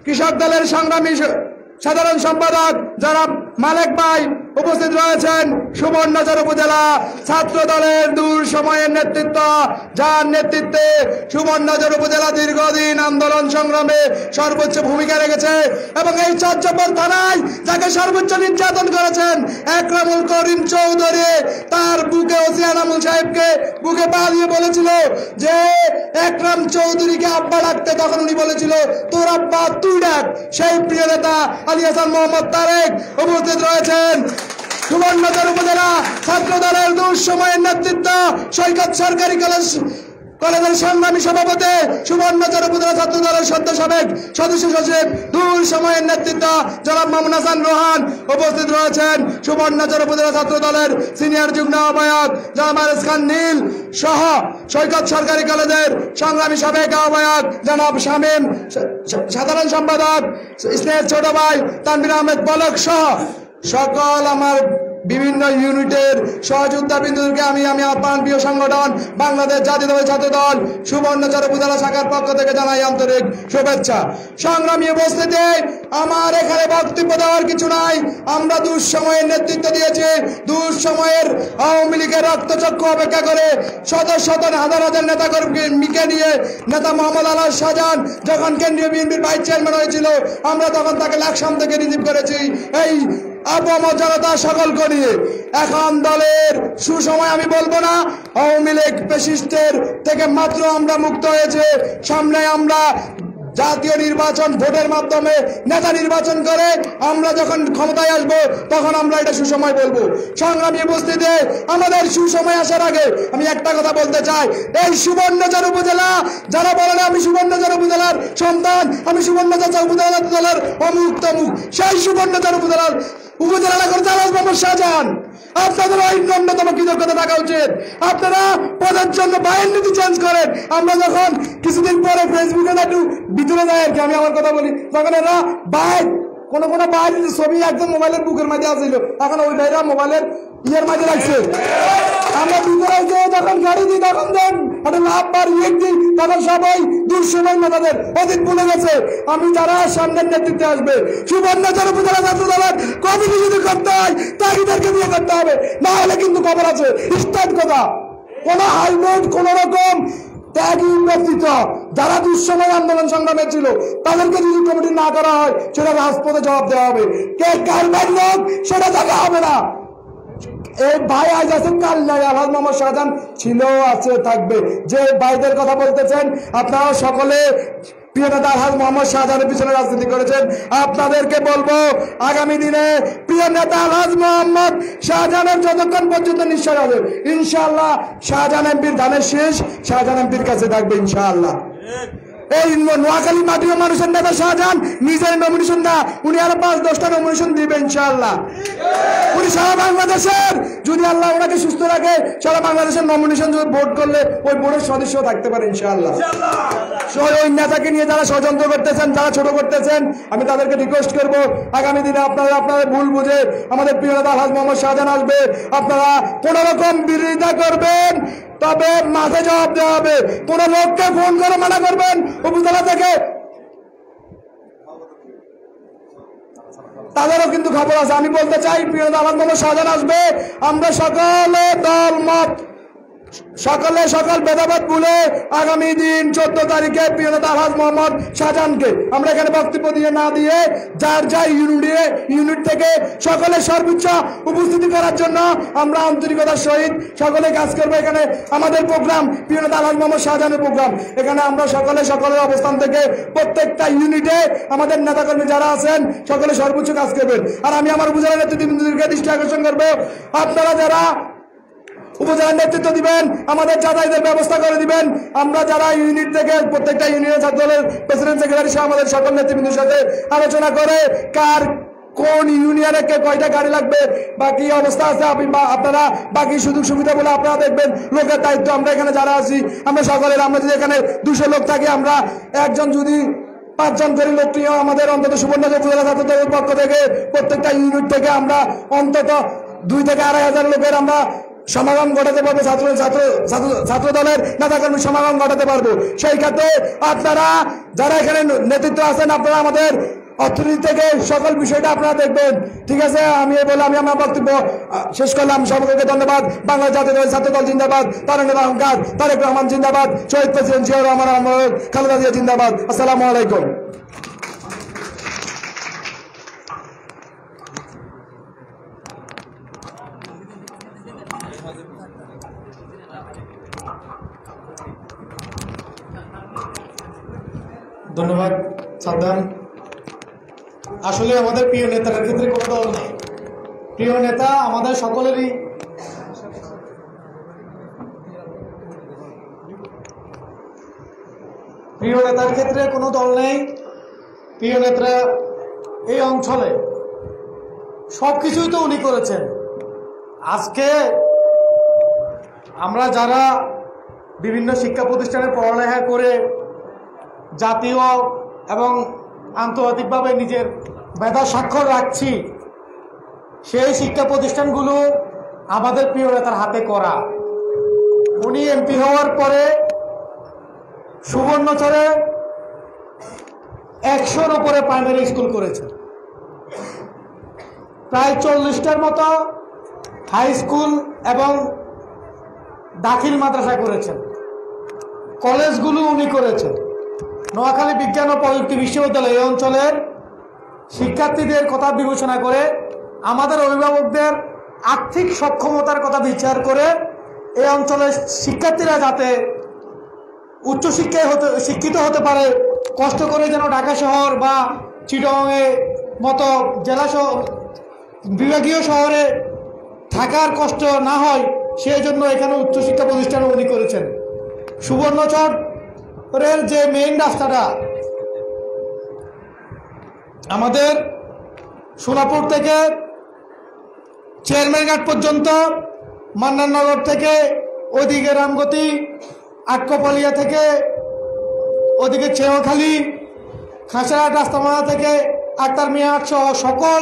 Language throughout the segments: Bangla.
কৃষক দলের সংগ্রামী সাধারণ সম্পাদক যারা মালেক ভাই উপস্থিত রয়েছেন। সুবর্ণচর উপজেলা ছাত্র দলের দূর সময়ের নেতৃত্ব, যার নেতৃত্বে সুবর্ণচর উপজেলা দীর্ঘদিন আন্দোলন সংগ্রামে সর্বোচ্চ ভূমিকা রেখেছে এবং এই চর্যাপদ থানায় যাকে সর্বোচ্চ নির্যাতন করেছেন একরামুল করিম চৌধুরী, তার বুকে ওসি আনামুল সাহেবকে বুকে পা দিয়ে বলেছিল যে একরাম চৌধুরীকে আব্বা ডাকতে, তখন উনি বলেছিল তোর আব্বা তুই ডাক। সেই প্রিয় নেতা আলী হাসান মোহাম্মদ তারেক উপস্থিত রয়েছেন। সুবর্ণচর উপজেলা ছাত্র দলের দূর সময়ের নেতৃত্ব সৈকত সরকারি কলেজের সংগ্রামী সভাপতি, সুবর্ণচর উপজেলা ছাত্র দলের সাবেক সদস্য সচিব দূর সময়ের নেতৃত্ব জনাব মামুন হাসান রোহান উপস্থিত রয়েছেন। সুবর্ণচর উপজেলা ছাত্র দলের সিনিয়র যুগ্ম আহ্বায়ক জনাব আরেস খান নীল সহ সৈকত সরকারি কলেজের সংগ্রামী সাবেক আহ্বায়ক জনাব শামীম, সাধারণ সম্পাদক স্নেহের ছোট ভাই তানভীর আহমেদ পলক সহ সকল আমার বিভিন্ন ইউনিটের সহযোদ্ধা বিন্দুদেরকে আমি আহ্বান প্রিয় সংগঠন বাংলাদেশ জাতীয়তাবাদী ছাত্র দল সুবর্ণচর উপজেলা শাখার পক্ষ থেকে জানাই আন্তরিক শুভেচ্ছা। সংগ্রামী উপস্থিতি, আমার এখানে বক্তব্য দেওয়ার কিছু নাই। আমরা দুঃসময়ের নেতৃত্ব দিয়েছি। দুঃসময়ের আওয়ামী লীগের রক্তচক্ষু অপেক্ষা করে শত শত হাজার হাজার নেতা কর্মীকে নিয়ে নেতা মোহাম্মদ আলাল শাহজাহান যখন কেন্দ্রীয় বিএনপির ভাইস চেয়ারম্যান হয়েছিল, আমরা তখন তাকে লাকসাম থেকে রিসিভ করেছি এই আপামর জনতা সকলকে নিয়ে। এখন দলের সুসময় আমি বলবো না, আওয়ামী লীগ ফ্যাসিস্টের থেকে মাত্র আমরা মুক্ত হয়েছে। সামনে আমরা জাতীয় নির্বাচন ভোটের মাধ্যমে নেতা নির্বাচন করে আমরা যখন ক্ষমতায় আসবো তখন আমরা এটা সুসময় বলবো। সংগ্রামী উপস্থিতি, আমাদের সুসময় আসার আগে আমি একটা কথা বলতে চাই, এই সুবর্ণচর উপজেলা যারা বলেন আমি সুবর্ণচর উপজেলার সন্তান, আমি সুবর্ণচর উপজেলা দলের অমুক তমুক, সেই সুবর্ণচর উপজেলা করে জালাল মোহাম্মদ শাহজাহান, আপনাদের ওই ন্যূনতম কৃতজ্ঞতা থাকা উচিত। আপনারা পদের জন্য বাইরের নীতি চেঞ্জ করেন। আমরা যখন কিছুদিন পরে ফেসবুকে একটু ভিতরে যাই আর কি, আমি আমার কথা বলি, তখন এরা বাইর কোনো বাইরের ছবি একদম মোবাইলের বুকের মাঝে আসছিল, এখন ওই ভাইরা মোবাইলের ইয়ের মাঝে রাখছে। আমরা ভিতরে গিয়ে যখন গাড়ি দিই তখন দেন একটা লাভ বার ইয়ে দিই, তখন সবাই দুঃসময় নেতাদের অতীত ভুলে গেছে। আমি যারা সামনের নেতৃত্বে আসবে সুবর্ণচর উপজেলা ছাত্র দলের কমিটি যদি করতে হয় তাদেরকে দিয়ে করতে হবে, না হলে কিন্তু খবর আছে স্টার্ট কথা কোন হাইবোর্ড কোন রকম ত্যাগী ব্যক্তিত্ব যারা দুঃসময় আন্দোলন সংগ্রামে ছিল তাদেরকে যদি কমিটি না করা হয় সেটা রাজপথে জবাব দেওয়া হবে। কে কার লোক সেটা দেখা হবে না। এই ভাই আজ আছেন, কাল নাই। আলহাজ মোহাম্মদ শাহজাহান ছিল, আছে, থাকবে। যে ভাইদের কথা বলতেছেন আপনারা সকলে প্রিয় নেতা আলহাজ মোহাম্মদ শাহজাহানের পিছনে রাজনীতি করেছেন, আপনাদেরকে বলবো আগামী দিনে প্রিয় নেতা আলহাজ মোহাম্মদ শাহজাহানের যতক্ষণ পর্যন্ত নিঃশ্বাস হবে ইনশাআল্লাহ শাহজাহান এমপির ধানের শেষ শাহজাহান এমপির কাছে থাকবে ইনশাআল্লাহ। এই নোয়াখালী মাটির মানুষের নেতা শাহজাহান নিজের নমিনেশন না, উনি আরো 5-10টা নমিনেশন দিবে ইনশাআল্লাহ। উনি সারা বাংলাদেশের যদি আল্লাহ ওনাকে সুস্থ রাখে সারা বাংলাদেশের নমিনেশন যদি ভোট করলে ওই বোর্ডের সদস্য থাকতে পারে ইনশাআল্লাহ। ওই নেতাকে নিয়ে যারা ষড়যন্ত্র করতেছেন, যারা ছোট করতেছেন, আমি তাদেরকে রিকোয়েস্ট করব আগামী দিনে আপনারা আপনাদের ভুল বুঝে আমাদের প্রিয় নেতা আলহাজ মোহাম্মদ শাহজাহান আসবে, আপনারা কোন রকম বিরোধিতা করবেন তবে মাঠে জবাব দেওয়া হবে। কোন লোককে ফোন করে মানা করবেন উপজেলা থেকে, তাদেরও কিন্তু খবর আছে। আমি বলতে চাই প্রিয় নেতা আলহাজ মোহাম্মদ শাহজাহান আসবে, আমরা সকলে দল মত সকল ভেদাভেদ ভুলে আগামী দিন 14 তারিখে প্রিয় নেতা আলহাজ মোহাম্মদ শাহজাহানকে আমরা এখানে বক্তব্য দিয়ে না দিয়ে যার যা ইউনিট থেকে সকলে সর্বোচ্চ উপস্থিতি করার জন্য আমরা আন্তরিকতার সহিত সকলে কাজ করবো। এখানে আমাদের প্রোগ্রাম প্রিয় নেতা আলহাজ মোহাম্মদ শাহজাহানের প্রোগ্রাম, এখানে আমরা সকলের অবস্থান থেকে প্রত্যেকটা ইউনিটে আমাদের নেতাকর্মী যারা আছেন সকলে সর্বোচ্চ কাজ করবেন। আর আমি আমার উপজেলা নেতৃত্ববৃন্দকে দৃষ্টি আকর্ষণ করবো, আপনারা যারা উপজেলার নেতৃত্ব দিবেন আমাদের যাতায়াতের ব্যবস্থা করে দিবেন। আমরা যারা ইউনিট থেকে প্রত্যেকটা ইউনিয়নের ছাত্র দলের প্রেসিডেন্ট সেক্রেটারি সহ আমাদের সকল নেতৃবৃন্দের সাথে আলোচনা করে কার কোন ইউনিয়নে কে কয়টা গাড়ি লাগবে বা কি অবস্থা আছে আপনারা বাকি সুযোগ সুবিধা বলে আপনারা দেখবেন। লোকের দায়িত্ব আমরা এখানে যারা আছি আমরা সকলের, আমরা যদি এখানে 200 লোক থাকি আমরা একজন যদি 5 জন করে লোক নিয়েও আমাদের অন্তত সুবর্ণচর উপজেলা ছাত্র দলের পক্ষ থেকে প্রত্যেকটা ইউনিট থেকে আমরা অন্তত 2 থেকে 2,500 লোকের আমরা সমাগম ঘটাতে পারবো, ছাত্র দলের নেতাকর্মী সমাগম ঘটাতে পারবো। সেই ক্ষেত্রে আপনারা যারা এখানে নেতৃত্ব আছেন, আপনারা আমাদের অর্থনীতি থেকে সকল বিষয়টা আপনারা দেখবেন। ঠিক আছে, আমি বলে আমি আমার বক্তব্য শেষ করলাম। সকলকে ধন্যবাদ। বাংলা জাতীয় দল ছাত্র দল জিন্দাবাদ, তারেক রহমান জিন্দাবাদ, শহীদ প্রেসিডেন্ট জিয়াউর রহমান, খালেদা জিয়া জিন্দাবাদ। আসসালামু আলাইকুম। ধন্যবাদ সাদ্দাম। আসলে আমাদের প্রিয় নেতার ক্ষেত্রে কোনো দল নেই। প্রিয় নেতা আমাদের সকলেরই। প্রিয় নেতার ক্ষেত্রে কোনো দল নেই। প্রিয় নেতা এই অঞ্চলে সব কিছুই তো উনি করেছেন। আজকে আমরা যারা বিভিন্ন শিক্ষা প্রতিষ্ঠানে পড়ালেখা করে জাতীয় এবং আন্তর্জাতিকভাবে নিজের মেধা স্বাক্ষর রাখছি, সেই শিক্ষা প্রতিষ্ঠানগুলো আমাদের প্রিয় নেতার হাতে করা। উনি এমপি হওয়ার পরে সুবর্ণচরে 100-র উপরে প্রাইমারি স্কুল করেছেন, প্রায় 40টার মতো হাই স্কুল এবং দাখিল মাদ্রাসা করেছেন। কলেজগুলো উনি করেছেন। নোয়াখালী বিজ্ঞান ও প্রযুক্তি বিশ্ববিদ্যালয় এই অঞ্চলের শিক্ষার্থীদের কথা বিবেচনা করে, আমাদের অভিভাবকদের আর্থিক সক্ষমতার কথা বিচার করে এই অঞ্চলের শিক্ষার্থীরা যাতে উচ্চশিক্ষায় শিক্ষিত হতে পারে, কষ্ট করে যেন ঢাকা শহর বা চিটাগংয়ের মতো জেলা বিভাগীয় শহরে থাকার কষ্ট না হয়, সেই জন্য এখানে উচ্চশিক্ষা প্রতিষ্ঠান উনি করেছেন। সুবর্ণচরের যে মেইন রাস্তাটা আমাদের সোনাপুর থেকে চেয়ারম্যানঘাট পর্যন্ত, মান্নাননগর থেকে ওদিকে রামগতি, আটকপালিয়া থেকে ওদিকে চেওখালী, খাসারহাট রাস্তামালা থেকে আক্তার মিয়াট সহ সকল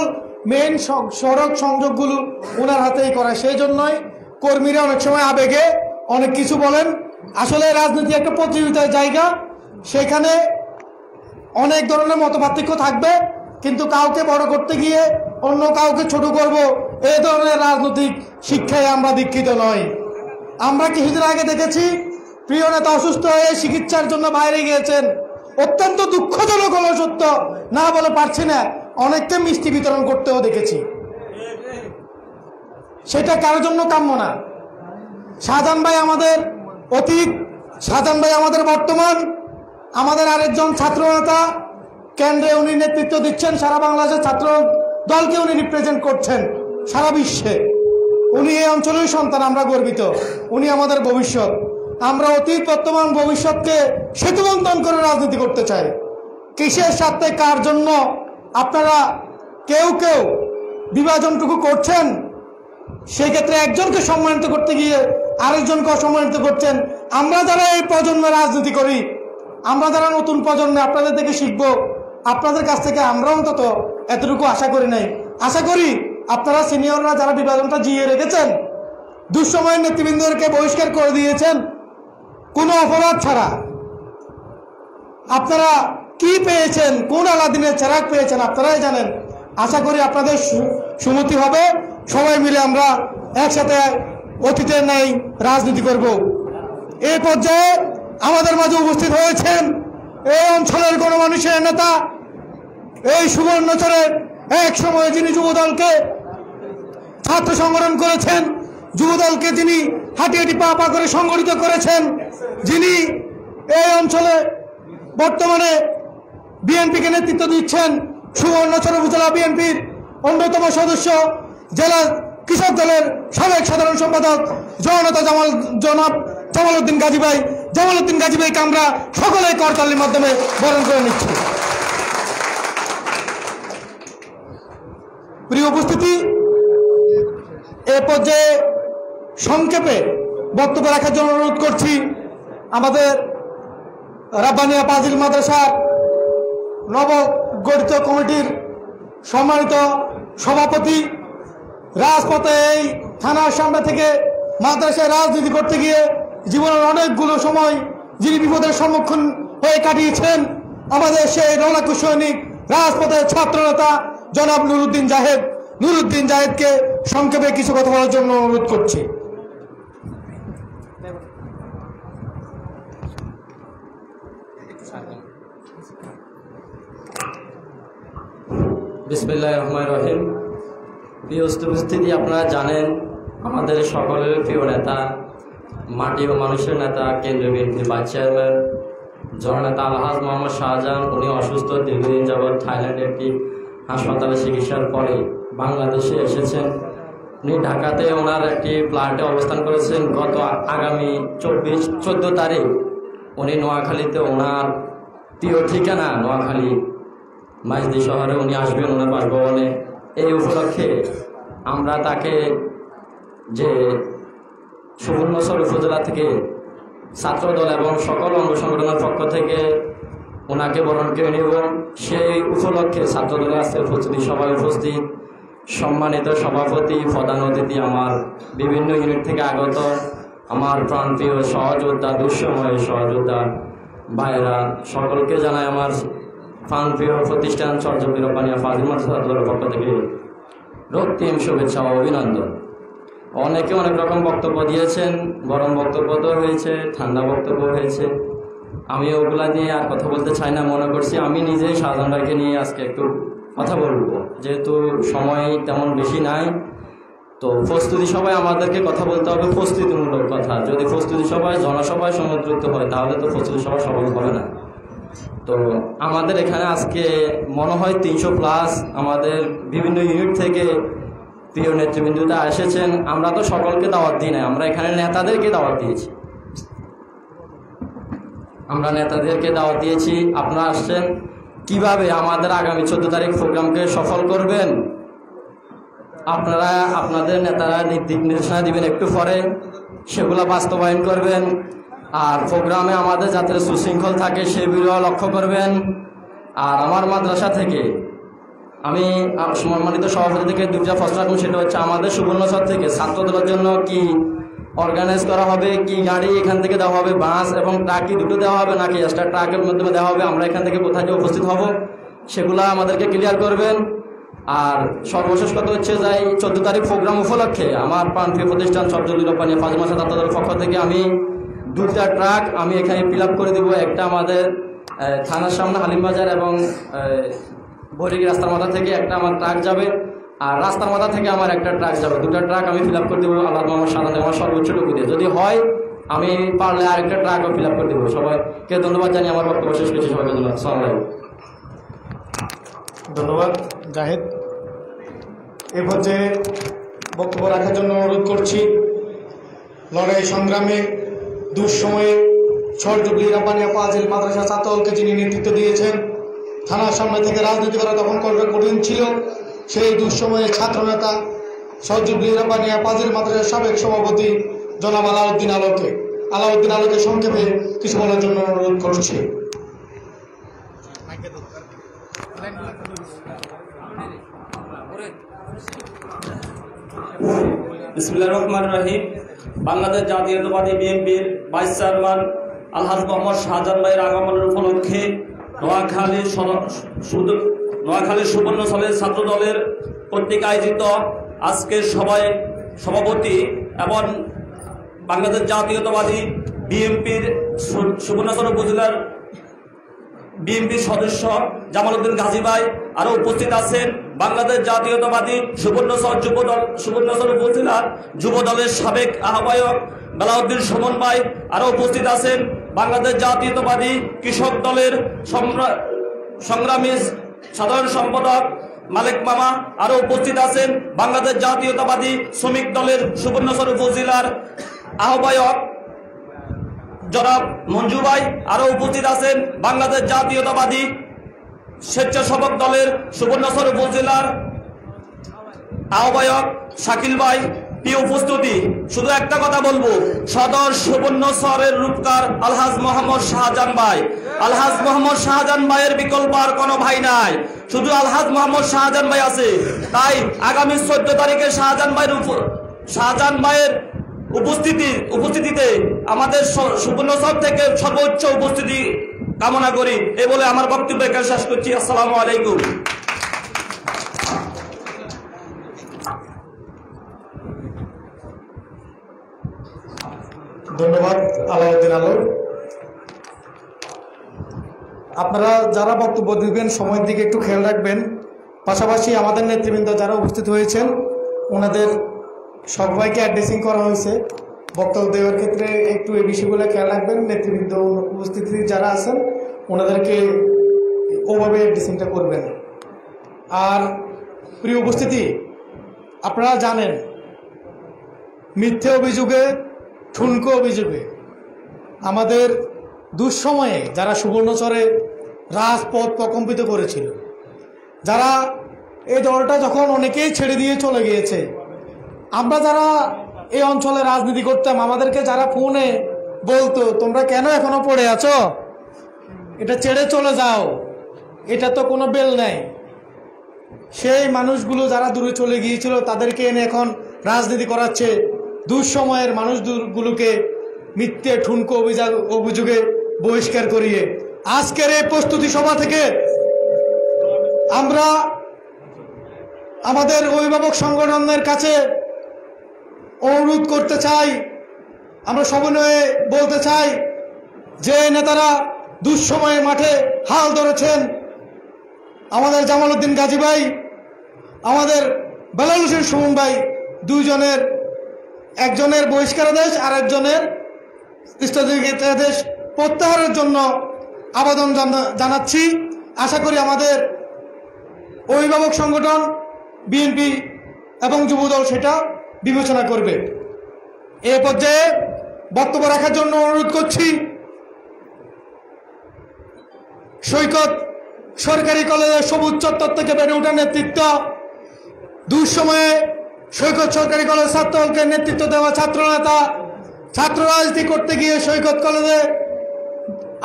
মেইন সড়ক সংযোগগুলো ওনার হাতেই করা। সেই জন্যই কর্মীরা অনেক সময় আবেগে অনেক কিছু বলেন। আসলে রাজনীতি একটা প্রতিযোগিতার জায়গা, সেখানে অনেক ধরনের মতপার্থক্য থাকবে, কিন্তু কাউকে বড় করতে গিয়ে অন্য কাউকে ছোট করব, এই ধরনের রাজনৈতিক শিক্ষায় আমরা দীক্ষিত নই। আমরা কিছুদিন আগে দেখেছি প্রিয় নেতা অসুস্থ হয়ে চিকিৎসার জন্য বাইরে গিয়েছেন। অত্যন্ত দুঃখজনক হলো সত্য, না বলে পারছি না, অনেককে মিষ্টি বিতরণ করতেও দেখেছি। সেটা কারোর জন্য কাম্য না। শাহজাহান ভাই আমাদের অতীত, শাহজাহান ভাই আমাদের বর্তমান, আমাদের আরেকজন ছাত্র নেতা, কেন্দ্রে উনি নেতৃত্ব দিচ্ছেন, সারা বাংলাদেশের ছাত্র দলকে উনি রিপ্রেজেন্ট করছেন সারা বিশ্বে। উনি এই অঞ্চলের সন্তান, আমরা গর্বিত। উনি আমাদের ভবিষ্যৎ। আমরা অতীত, বর্তমান, ভবিষ্যৎকে সেতুবন্ধন করে রাজনীতি করতে চাই। কিসের স্বার্থে, কার জন্য আপনারা কেউ কেউ বিভাজনটুকু করছেন? সেক্ষেত্রে একজনকে সম্মানিত করতে গিয়ে আরেকজনকে অসম্মানিত করছেন। আমরা যারা এই প্রজন্মে রাজনীতি করি, আমরা যারা নতুন প্রজন্মে আপনাদের থেকে শিখব, আপনাদের কাছ থেকে আমরা অন্তত এতটুকু আশা করি নাই। আশা করি আপনারা সিনিয়ররা যারা বিভাজনটা জিয়ে রেখেছেন, দুঃসময়ের নেতৃবৃন্দকে বহিষ্কার করে দিয়েছেন কোনো অপরাধ ছাড়া। আপনারা কি পেয়েছেন, কোন আলাদিনের চেরাগ পেয়েছেন আপনারাই জানেন। আশা করি আপনাদের সুমতি হবে, সবাই মিলে আমরা একসাথে অতীতের ন্যায় রাজনীতি করব। এই পর্যায়ে আমাদের মাঝে উপস্থিত হয়েছেন এই অঞ্চলের গণমানুষের নেতা, এই সুবর্ণচরের এক সময় যিনি যুবদলকে ছাত্র সংগঠন করেছেন, যুবদলকে যিনি হাঁটি হাঁটি পা পা করে সংগঠিত করেছেন, যিনি এই অঞ্চলে বর্তমানে বিএনপিকে নেতৃত্ব দিচ্ছেন, সুবর্ণচর উপজেলা বিএনপির অন্যতম সদস্য, জেলা কৃষক দলের সাবেক সাধারণ সম্পাদক জননেতা জনাব জামালউদ্দিন গাজী ভাই। জামালউদ্দিন গাজী ভাইকে আমরা সকলেই করতালির মাধ্যমে বরণ করে নিচ্ছি। প্রিয় উপস্থিতি, এ পর্যায়ে সংক্ষেপে বক্তব্য রাখার জন্য অনুরোধ করছি আমাদের রাব্বানিয়া ফাজিল মাদ্রাসার নবগঠিত কমিটির সম্মানিত সভাপতি, রাজপথে এই থানার সামনে থেকে মাদ্রাসায় রাজনীতি করতে গিয়ে জীবনের অনেকগুলো সময় যিনি বিপদের সম্মুখীন হয়ে কাটিয়েছেন, আমাদের সেই রণাকু সৈনিক, রাজপথের ছাত্রনেতা জনাব নুরুদ্দিন জাহেদকে সংক্ষেপে কিছু কথা বলার জন্য অনুরোধ করছি। বিসমিল্লাহির রহমানির রহিম। প্রিয় উপস্থিতি, আপনারা জানেন আমাদের সকলের প্রিয় নেতা, মাটি ও মানুষের নেতা, কেন্দ্রীয় বিএনপির ভাইস চেয়ারম্যান জননেতা আলহাজ মোহাম্মদ শাহজাহান, উনি অসুস্থ, দীর্ঘদিন যাবৎ থাইল্যান্ডে একটি হাসপাতালে চিকিৎসার পরে বাংলাদেশে এসেছেন। উনি ঢাকাতে ওনার একটি ফ্ল্যাটে অবস্থান করেছেন। গত আগামী 14 তারিখ উনি নোয়াখালীতে, ওনার প্রিয় ঠিকানা নোয়াখালী মাইজদি শহরে উনি আসবেন ওনার বাসভবনে। এই উপলক্ষে আমরা তাকে যে সুবর্ণচর উপজেলা থেকে ছাত্রদল এবং সকল অঙ্গ সংগঠনের পক্ষ থেকে ওনাকে বরণ করে নেব, সেই উপলক্ষে ছাত্রদলের আজকে উপস্থিতি সভায় উপস্থিত সম্মানিত সভাপতি, প্রধান অতিথি, আমার বিভিন্ন ইউনিট থেকে আগত আমার প্রাণপ্রিয় সহযোদ্ধা, দুঃসময় সহযোদ্ধা ভাইয়েরা, সকলকে জানাই আমার প্রাণপ্রিয় প্রতিষ্ঠান চর্যাপী রব্বানিয়া ফাজিল মাদ্রাসা দলের পক্ষ থেকে রক্তিম শুভেচ্ছা ও অভিনন্দন। অনেকে অনেক রকম বক্তব্য দিয়েছেন, গরম বক্তব্য তো হয়েছে, ঠান্ডা বক্তব্য হয়েছে। আমি ওগুলা নিয়ে আর কথা বলতে চাই না। মনে করছি আমি নিজেই শাহজাহান ভাইকে নিয়ে আজকে একটু কথা বলবো, যেহেতু সময় তেমন বেশি নাই। তো প্রস্তুতি সভায় আমাদেরকে কথা বলতে হবে প্রস্তুতিমূলক কথা। যদি প্রস্তুতি সভায় জনসভায় সমুদ্রিত হয় তাহলে তো প্রস্তুতি সভা সফল হবে না। তো আমাদের এখানে আজকে মনে হয় 300+ আমাদের বিভিন্ন ইউনিট থেকে প্রিয় নেতৃবৃন্দরা এসেছেন। আমরা তো সকলকে দাওয়াত দিই না, আমরা এখানে নেতাদেরকে দাওয়াত দিয়েছি। আপনারা আসছেন কিভাবে আমাদের আগামী 14 তারিখ প্রোগ্রামকে সফল করবেন, আপনারা আপনাদের নেতারা দিক নির্দেশনা দিবেন, একটু পরে সেগুলো বাস্তবায়ন করবেন। আর প্রোগ্রামে আমাদের যাতে সুশৃঙ্খল থাকে সেগুলো লক্ষ্য করবেন। আর আমার মাদ্রাসা থেকে আমি সম্মানিত সভাপতি থেকে দুটা প্রশ্ন রাখুন, সেটা হচ্ছে আমাদের সুবর্ণচর থেকে ছাত্রদলের জন্য কি অর্গানাইজ করা হবে, কি গাড়ি এখান থেকে দেওয়া হবে, বাস এবং ট্রাক কি দুটো দেওয়া হবে নাকি এক্সট্রা ট্রাকের মাধ্যমে দেওয়া হবে, আমরা এখান থেকে কোথায় উপস্থিত হব সেগুলো আমাদেরকে ক্লিয়ার করবেন। আর সর্বশেষ কথা হচ্ছে যাই 14 তারিখ প্রোগ্রাম উপলক্ষে আমার প্রাণপ্রিয় প্রতিষ্ঠান চর্যাপী রব্বানিয়া ফাজিল মাদ্রাসা ছাত্রদলের পক্ষ থেকে আমি 2টা ট্রাক আমি এখানে ফিল আপ করে দেবো। একটা আমাদের থানার সামনে হালিমবাজার এবং বৈরিক রাস্তার মাথা থেকে একটা আমার ট্রাক যাবে, আর রাস্তার মাথা থেকে আমার একটা ট্রাক যাবে। 2টা ট্রাক আমি ফিল আপ করে দেবো আল্লাহ মোহাম্মদ শাহজাহান আমার সর্বোচ্চটুকু দিয়ে। যদি হয় আমি পারলে আরেকটা ট্রাকও ফিল আপ করে দেবো। সবাইকে ধন্যবাদ জানিয়ে আমার বক্তব্য শেষ করছি। সবাইকে ধন্যবাদ। আসসালামু আলাইকুম। ধন্যবাদ জাহেদ। এ পর্যায়ে বক্তব্য রাখার জন্য অনুরোধ করছি লড়াই সংগ্রামে দুঃসময়ে চর্যাপী রব্বানিয়া ফাজিল মাদ্রাসা ছাত্রদলকে যিনি নেতৃত্ব দিয়েছেন, থানার সামনে থেকে রাজনীতি করা তখন কঠিন ছিল, সেই দুঃসময়ে ছাত্রনেতা চর্যাপী রব্বানিয়া ফাজিল মাদ্রাসার সাবেক সভাপতি জনাব আলাউদ্দিন আলোকে সংক্ষেপে কিছু বলার জন্য অনুরোধ করছি। বিসমিল্লাহির রহমানির রহিম। বাংলাদেশ জাতীয়তাবাদী বিএনপির ভাইস চেয়ারম্যান আলহাজ মোহাম্মদ শাহজাহান ভাইয়ের আগমনের উপলক্ষে নোয়াখালী সুবর্ণচরের ছাত্র দলের কর্তৃক আয়োজিত আজকের সভায় সভাপতি এবং বাংলাদেশ জাতীয়তাবাদী বিএনপির সুবর্ণচর উপজেলার বিএনপির সদস্য জামালউদ্দিন গাজী ভাই, আরো উপস্থিত আছেন বাংলাদেশ জাতীয়তাবাদী সুবর্ণচর উপজেলার যুব দলের সাবেক আহ্বায়ক বেলাউদ্দিন সুমন ভাই, আরো উপস্থিত আছেন বাংলাদেশ জাতীয়তাবাদী কৃষক দলের সংগ্রামী সাধারণ সম্পাদক মালিক মামা, আরো উপস্থিত আছেন বাংলাদেশ জাতীয়তাবাদী শ্রমিক দলের সুবর্ণচর উপজেলার আহ্বায়ক জনাব মঞ্জু ভাই, আরো উপস্থিত আছেন বাংলাদেশ জাতীয়তাবাদী স্বেচ্ছাসেবক দলের সুবর্ণচর উপজেলার আহ্বায়ক শাকিল ভাই। প্রিয় উপস্থিতি, শুধু একটা কথা বলবো, সদর সুবর্ণচরের রূপকার আলহাজ মোহাম্মদ শাহজাহান ভাই। আলহাজ মোহাম্মদ শাহজাহান ভাইয়ের বিকল্প আর কোনো ভাই নাই, শুধু আলহাজ মোহাম্মদ শাহজাহান ভাই আছে। তাই আগামী 14 তারিখে শাহজাহান ভাইয়ের উপস্থিতিতে আমাদের সুবর্ণ সর থেকে সর্বোচ্চ উপস্থিতি কামনা করি এই বলে আমার বক্তব্য এখানে শেষ করছি। আসসালামু আলাইকুম। ধন্যবাদ আলাউদ্দিন আলো। আপনারা যারা বক্তব্য দিবেন সময়ের দিকে একটু খেয়াল রাখবেন। পাশাপাশি আমাদের নেতৃবৃন্দ যারা উপস্থিত হয়েছেন ওনাদের সবাইকে অ্যাড্রেসিং করা হয়েছে। বক্তব্য দেওয়ার ক্ষেত্রে একটু এই বিষয়গুলো খেয়াল রাখবেন। নেতৃবৃন্দ উপস্থিতি যারা আছেন ওনাদেরকে ওভাবে অ্যাড্রেসিংটা করবেন। আর প্রিয় উপস্থিতি, আপনারা জানেন মিথ্যে অভিযোগে, ঠুনকো অভিযোগে আমাদের দুঃসময়ে যারা সুবর্ণচরে রাজপথ প্রকম্পিত করেছিল, যারা এই দলটা যখন অনেকেই ছেড়ে দিয়ে চলে গিয়েছে, আমরা যারা এই অঞ্চলে রাজনীতি করতাম, আমাদেরকে যারা ফোনে বলতো তোমরা কেন এখনো পড়ে আছো, এটা ছেড়ে চলে যাও, এটা তো কোনো বেল নেই, সেই মানুষগুলো যারা দূরে চলে গিয়েছিল তাদেরকে এনে এখন রাজনীতি করাচ্ছে। দুঃসময়ের মানুষগুলোকে মিথ্যে ঠুনকো অভিযোগে বহিষ্কার করিয়ে আজকের এই প্রস্তুতি সভা থেকে আমরা আমাদের অভিভাবক সংগঠনের কাছে অনুরোধ করতে চাই, আমরা সবিনয়ে বলতে চাই যে নেতারা দুঃসময়ে মাঠে হাল ধরেছেন, আমাদের জামাল উদ্দিন গাজী ভাই, আমাদের বেলাল হোসেন সুমন ভাই, দুইজনের একজনের বহিষ্কারাদেশ আর একজনের স্থগিতাদেশ প্রত্যাহারের জন্য আবেদন জানাচ্ছি। আশা করি আমাদের অভিভাবক সংগঠন বিএনপি এবং যুবদল সেটা বিবেচনা করবে। এ পর্যায়ে বক্তব্য রাখার জন্য অনুরোধ করছি সৈকত সরকারি কলেজের সবুজ চত্বর থেকে বেড়ে ওঠা নেতৃত্ব, দুঃসময়ে সৈকত সরকারি কলেজ ছাত্রদলকে নেতৃত্ব দেওয়া ছাত্রনেতা, ছাত্র রাজনীতি করতে গিয়ে সৈকত কলেজে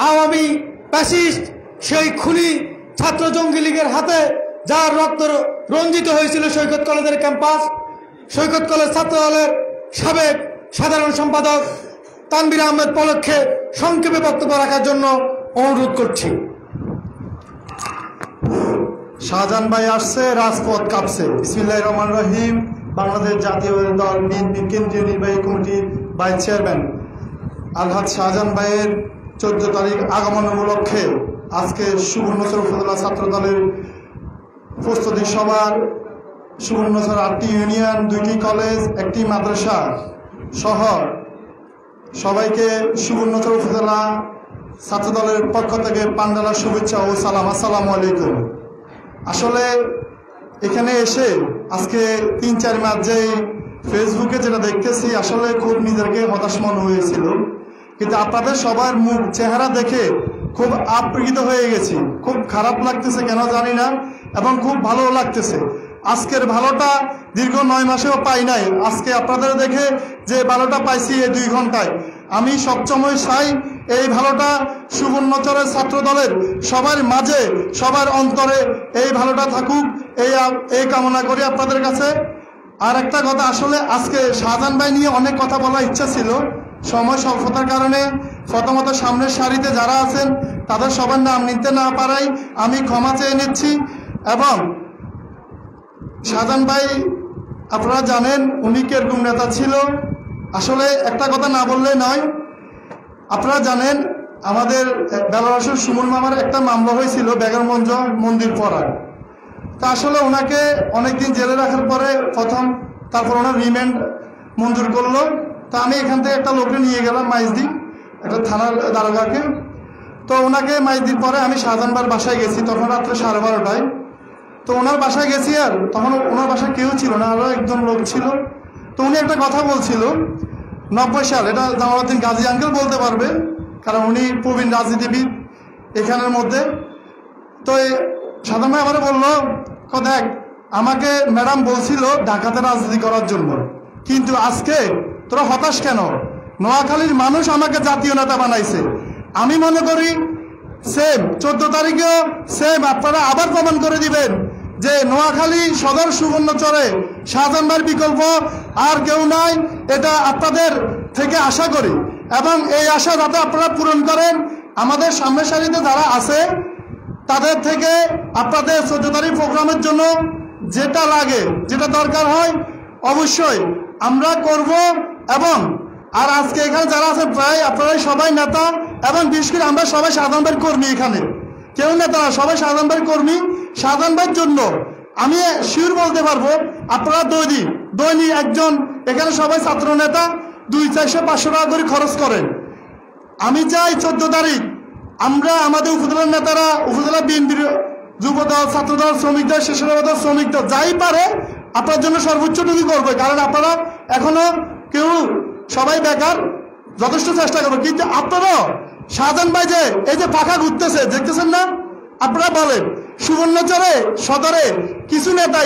আওয়ামী ফ্যাসিস্ট সেই খুনি ছাত্র জঙ্গি লীগের হাতে যার রক্ত রঞ্জিত হয়েছিল সৈকত কলেজের ক্যাম্পাস, সৈকত কলেজ ছাত্রদলের সাবেক সাধারণ সম্পাদক তানভীর আহমেদ পলক্ষে সংক্ষেপে বক্তব্য রাখার জন্য অনুরোধ করছি। শাহজাহান ভাই আসছে, রাজপথ কাঁপছে। বিসমিল্লাহির রহমানির রহিম। বাংলাদেশ জাতীয় দল বিএনপি কেন্দ্রীয় নির্বাহী কমিটির ভাইস চেয়ারম্যান আলহাজ শাহজাহান ভাইয়ের 14 তারিখ আগমন উপলক্ষে আজকে সুবর্ণচর উপজেলা ছাত্র দলের প্রস্তুতি সভার সুবর্ণচর 8টি ইউনিয়ন, 2টি কলেজ, 1টি মাদ্রাসা সহ সবাইকে সুবর্ণচর উপজেলা ছাত্র দলের পক্ষ থেকে পান্ডালা শুভেচ্ছা ও সালাম। আসসালামু আলাইকুম। আসলে এখানে এসে আজকে 3-4 মাস যে ফেসবুকে যেটা দেখতেছি, আসলে খুব নিজেকে হতাশ মনে হয়েছিল, কিন্তু আপনাদের সবার মুখ চেহারা দেখে খুব আপ্লুত হয়ে গেছি। খুব খারাপ লাগতেছে কেন জানি না, এবং খুব ভালো লাগতেছে। আজকের ভালোটা দীর্ঘ 9 মাসেও পাই নাই। আজকে আপনাদের দেখে যে ভালোটা পাইছি এই 2 ঘন্টায়, আমি সবসময় চাই এই ভালোটা সুবর্ণচরের ছাত্র দলের সবার মাঝে, সবার অন্তরে এই ভালোটা থাকুক, এই কামনা করি আপনাদের কাছে। আর একটা কথা, আসলে আজকে শাহজাহান ভাই নিয়ে অনেক কথা বলার ইচ্ছা ছিল, সময় স্বল্পতার কারণে প্রথমত সামনের সারিতে যারা আছেন তাদের সবার নাম নিতে না পারাই আমি ক্ষমা চেয়ে নিচ্ছি। এবং শাহজাহান ভাই আপনারা জানেন উনি কিরকম নেতা ছিল, আসলে একটা কথা না বললে নয়। আপনারা জানেন আমাদের বেলাল হোসেন সুমন মামার একটা মামলা হয়েছিল বেগমগঞ্জ মন্দির পড়ার, তা আসলে ওনাকে অনেকদিন জেলে রাখার পরে তারপর ওনার রিমান্ড মঞ্জুর করলো। তা আমি এখান থেকে একটা লোককে নিয়ে গেলাম মাইজদি, একটা থানার দারোগাকে। তো ওনাকে মাইজদির পরে আমি শাহজাহান ভাইয়ের বাসায় গেছি, তখন রাত্রে 12:30টায়। তো ওনার বাসায় গেছি, আর তখন ওনার বাসায় কেউ ছিল না, আরও একজন লোক ছিল। তো উনি একটা কথা বলছিল, 90 সাল, এটা জামাল উদ্দিন গাজী আঙ্কেল বলতে পারবে কারণ উনি প্রবীণ রাজনীতিবিদ এখানের মধ্যে। তো শাহজাহান ভাই আমার বললো, দেখ আমাকে ম্যাডাম বলছিল ঢাকাতে রাজনীতি করার জন্য, কিন্তু আজকে তোরা হতাশ কেন? নোয়াখালীর মানুষ আমাকে জাতীয় নেতা বানাইছে। আমি মনে করি সেম 14 তারিখেও সেম আপনারা আবার প্রমাণ করে দিবেন যে নোয়াখালী সদর সুবর্ণচরে শাহজাহান ভাইয়ের বিকল্প আর কেউ নাই, এটা আপনাদের থেকে আশা করি এবং এই আশা যাতে আপনারা পূরণ করেন। আমাদের সামনের সারিতে যারা আছে তাদের থেকে আপনাদের 14 তারিখ প্রোগ্রামের জন্য যেটা লাগে, যেটা দরকার হয় অবশ্যই আমরা করব। এবং আর আজকে এখানে যারা আছে প্রায় আপনারাই সবাই নেতা এবং বিশেষ করে আমরা সবাই শাহজাহান ভাইয়ের কর্মী, এখানে কেউ নেতা না, সবাই শাহজাহান ভাইয়ের কর্মী। শাহজাহান ভাইয়ের জন্য আমি শিওর বলতে পারবো আপনারা দৈনিক একজন এখানে সবাই ছাত্র নেতা 200-400 টাকা করে খরচ করেন। আমি চাই 14 তারিখ আমরা আমাদের উপজেলার নেতারা, উপজেলা বিএনপির যুবদল, ছাত্রদল, শ্রমিক দল, স্বেচ্ছাসেবক শ্রমিক দল যাই পারে আপনার জন্য সর্বোচ্চটুকু করবে। কারণ আপনারা এখনো কেউ সবাই বেকার, যথেষ্ট চেষ্টা করবে। কিন্তু আপনারা শাহজাহান ভাই যে এই যে পাখা ঘুরতেছে দেখতেছেন না, আপনারা বলেন সুবর্ণচরে সদরে কিছু নেতা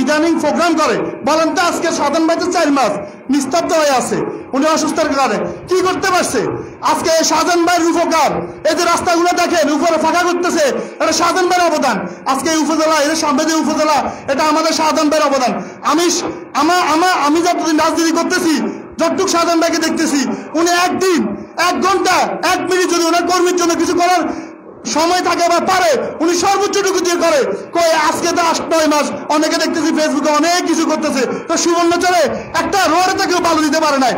ইদানিং প্রোগ্রাম করে, বলেন তো আজকে শাহজাহান ভাই তো 4 মাস নিস্তব্ধ হয়ে আছে, উনি অসুস্থতার কারণে কি করতে পারছে? আজকে শাহজাহান ভাইয়ের উপকার, এই যে রাস্তাগুলো দেখেন উপরে ফাঁকা করতেছে, এটা শাহজাহান ভাইয়ের অবদান। আজকে এই উপজেলা, এর সামনে যে উপজেলা, এটা আমাদের শাহজাহান ভাইয়ের অবদান। আমি যতদিন রাজনীতি করতেছি, যতটুক শাহজাহান ভাইকে দেখতেছি, উনি একদিন 1 ঘন্টা 1 মিনিট যদি ওনার কর্মীর জন্য কিছু করার সময় থাকে বা পারে, উনি সর্বোচ্চটুকু দিয়ে করে। আজকে তো 8-9 মাস অনেকে দেখতেছি ফেসবুকে অনেক কিছু করতেছে, তো সুবর্ণচরে একটা রোডে তো কেউ ভালো দিতে পারে নাই।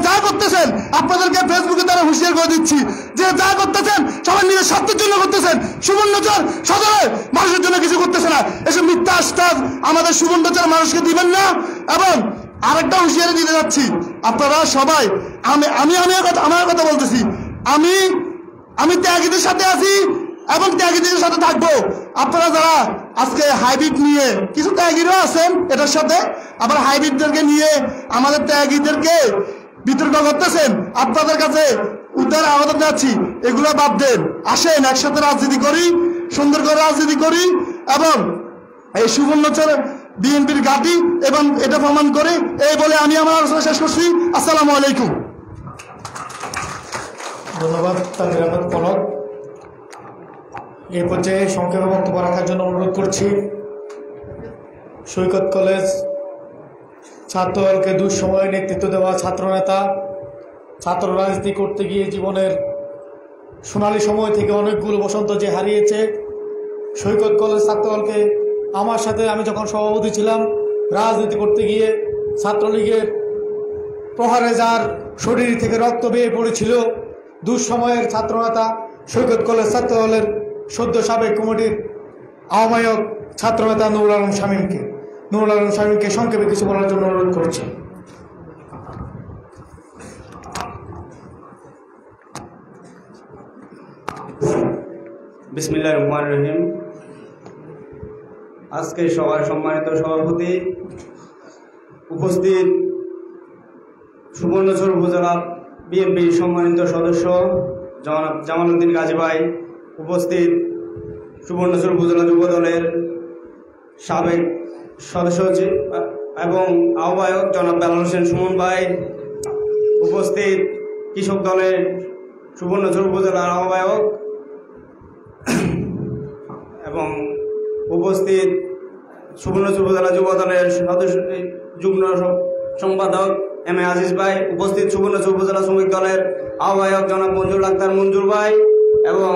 যা করতেছেন আপনাদেরকে ফেসবুকে তারা হুঁশিয়ার করে দিচ্ছি, যে যা করতেছেন সবাই নিজের স্বার্থের জন্য করতেছেন, সুবর্ণচর সদরে মানুষের জন্য কিছু করতেছে না। এসব মিথ্যা আশ্বাস আমাদের সুবর্ণচর মানুষকে দিবেন না। এবং আরেকটা হুঁশিয়ারি দিতে যাচ্ছি, আপনারা সবাই আমার কথা বলতেছি, আমি ত্যাগীদের সাথে আছি এবং ত্যাগীদের সাথে থাকবো। আপনারা যারা আজকে হাইব্রিড নিয়ে, কিছু ত্যাগীরাও আছেন এটার সাথে, আবার হাইব্রিডদেরকে নিয়ে আমাদের ত্যাগীদেরকে বিতর্ক করতেছেন, আপনাদের কাছে উদ্ধার আবেদন যাচ্ছি, এগুলো বাদ দেন। আসেন একসাথে রাজনীতি করি, সুন্দর করে রাজনীতি করি এবং এই সুবর্ণচর বিএনপির ঘাঁটি এবং এটা প্রমাণ করি। এই বলে আমি আমার আলোচনা শেষ করছি। আসসালামু আলাইকুম। ধন্যবাদ তানভীর আহমেদ পলক। এই পর্যায়ে সংক্ষেপে বক্তব্য রাখার জন্য অনুরোধ করছি সৈকত কলেজ ছাত্রদলকে দুঃসময়ে নেতৃত্ব দেওয়া ছাত্রনেতা, ছাত্র রাজনীতি করতে গিয়ে জীবনের সোনালী সময় থেকে অনেকগুলো বসন্ত যে হারিয়েছে, সৈকত কলেজ ছাত্রদলকে আমার সাথে আমি যখন সভাপতি ছিলাম, রাজনীতি করতে গিয়ে ছাত্রলীগের প্রহারে যার শরীর থেকে রক্ত বেয়ে পড়েছিল, দুঃসময়ের ছাত্রনেতা সৈকত কলেজ ছাত্রদলের সদ্য সাবেক কমিটির আহ্বায়ক ছাত্রনেতা নুরুল আলম শামীমকে সংক্ষেপে কিছু বলার জন্য অনুরোধ করছি। বিসমিল্লাহির রহমানির রহিম। আজকে সবার সম্মানিত সভাপতি, উপস্থিত সুবর্ণচর উপজেলা বিএনপির সম্মানিত সদস্য জনাব জামালউদ্দিন গাজী ভাই, উপস্থিত সুবর্ণচর উপজেলা যুবদলের সাবেক সদস্য এবং আহ্বায়ক জনাব বেলাল হোসেন সুমন ভাই, উপস্থিত কৃষক দলের সুবর্ণচর উপজেলার আহ্বায়ক এবং উপস্থিত সুবর্ণচর উপজেলা যুবদলের সদস্য যুগ্ম সম্পাদক এম এ আজিজ ভাই, উপস্থিত সুবর্ণচর উপজেলা শ্রমিক দলের আহ্বায়ক জনাব মঞ্জুর আক্তার মঞ্জুর ভাই এবং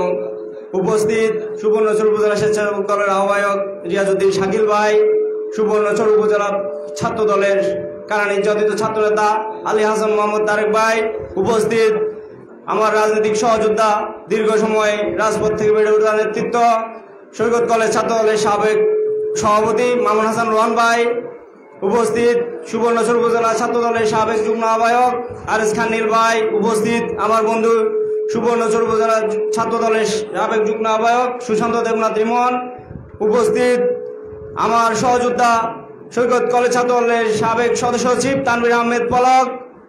উপস্থিত সুবর্ণচর উপজেলা স্বেচ্ছাসেবক দলের আহ্বায়ক রিয়াজউদ্দিন শাকিল ভাই, সুবর্ণচর উপজেলা ছাত্র দলের কারা নির্যাতিত ছাত্রনেতা আলী হাসান মোহাম্মদ তারেক ভাই, উপস্থিত আমার রাজনৈতিক সহযোদ্ধা, দীর্ঘ সময় রাজপথ থেকে বেড়ে ওঠা নেতৃত্ব সৈকত কলেজ ছাত্র দলের সাবেক সভাপতি মামুন হাসান রোহান ভাই, উপস্থিত সুবর্ণচর উপজেলা ছাত্র দলের সাবেক যুগ্ম আহ্বায়ক আরিস খান নীল ভাই, উপস্থিত আমার বন্ধু সুবর্ণচর উপজেলা ছাত্র দলের সাবেক যুগ্ম আহ্বায়ক সুশান্ত দেবনাথ রিমন, উপস্থিত আমার সহযোদ্ধা সৈকত কলেজ ছাত্র দলের সাবেক সদস্য সচিব তানভীর আহমেদ পলক,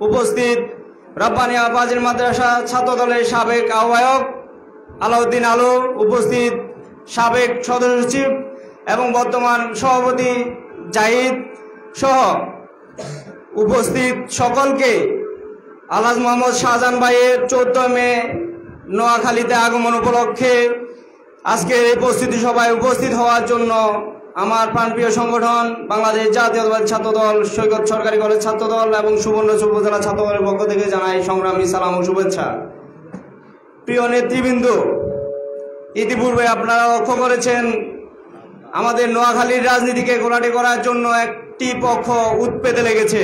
উপস্থিত রাব্বানিয়া ফাজিল মাদ্রাসা ছাত্র দলের সাবেক আহ্বায়ক আলাউদ্দিন আলু, উপস্থিত সাবেক সদস্য সচিব এবং বর্তমান সভাপতি জাহিদ সহ উপস্থিত সকলকে আলহাজ মোহাম্মদ শাহজাহান ভাইয়ের 14 মে নোয়াখালীতে আগমন উপলক্ষে আজকের এই প্রস্তুতি সভায় উপস্থিত হওয়ার জন্য আমার প্রাণপ্রিয় সংগঠন বাংলাদেশ জাতীয়তাবাদী ছাত্রদল, সৈকত সরকারি কলেজ ছাত্রদল এবং সুবর্ণচর উপজেলা ছাত্রদলের পক্ষ থেকে জানাই সংগ্রামী সালাম ও শুভেচ্ছা। প্রিয় নেতৃবৃন্দ, ইতিপূর্বে আপনারা লক্ষ্য করেছেন আমাদের নোয়াখালীর রাজনীতিকে ঘোলাটে করার জন্য একটি পক্ষ উৎপেতে লেগেছে।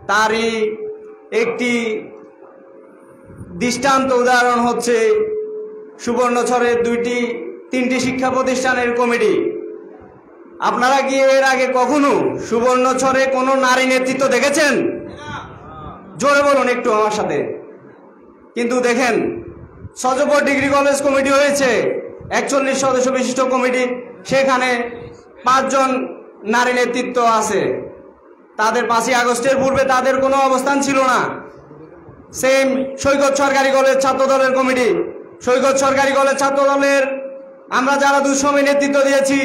তারই একটি দৃষ্টান্ত উদাহরণ হচ্ছে সুবর্ণচরের তিনটি শিক্ষা প্রতিষ্ঠানের কমিটি। আপনারা কি এর আগে কখনো সুবর্ণচরে কোনো নারী নেতৃত্ব দেখেছেন? জোরে বলুন একটু আমার সাথে। কিন্তু দেখেন, সজপর ডিগ্রি কলেজ কমিটি হয়েছে, 41 সদস্য বিশিষ্ট কমিটি, সেখানে 5 জন নারী নেতৃত্ব আছে। তাদের 5ই আগস্টের পূর্বে তাদের কোনো অবস্থান ছিল না। সেম সৈকত সরকারি কলেজ ছাত্রদলের কমিটি, সৈকত সরকারি কলেজ ছাত্রদলের আমরা যারা দুঃসময় নেতৃত্ব দিয়েছি,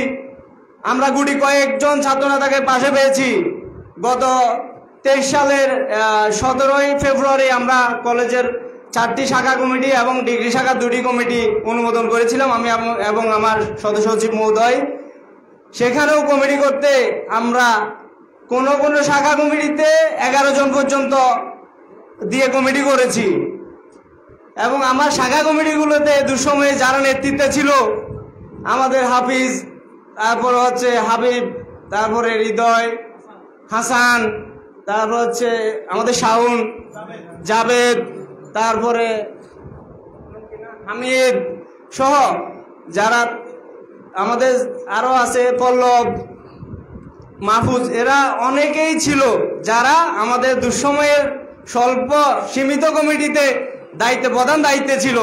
আমরা গুটি কয়েকজন ছাত্রনেতাকে পাশে পেয়েছি। গত 23 সালের 17ই ফেব্রুয়ারি আমরা কলেজের 4টি শাখা কমিটি এবং ডিগ্রি শাখার 2টি কমিটি অনুমোদন করেছিলাম, আমি এবং আমার সদস্য সচিব মহোদয়। সেখানেও কমিটি করতে আমরা কোন শাখা কমিটিতে 11 জন পর্যন্ত দিয়ে কমিটি করেছি। এবং আমার শাখা কমিটিগুলোতে দুঃসময়ে যারা নেতৃত্বে ছিল, আমাদের হাফিজ, তারপর হচ্ছে হাবিব, তারপরে হৃদয়, হাসান, তারপর হচ্ছে আমাদের শাহুন, জাবেদ, তারপরে হামিদ সহ যারা আমাদের আরো আছে, পল্লব, মাহফুজ, এরা অনেকেই ছিল যারা আমাদের দুঃসময়ের স্বল্প সীমিত কমিটিতে প্রধান দায়িত্বে ছিল।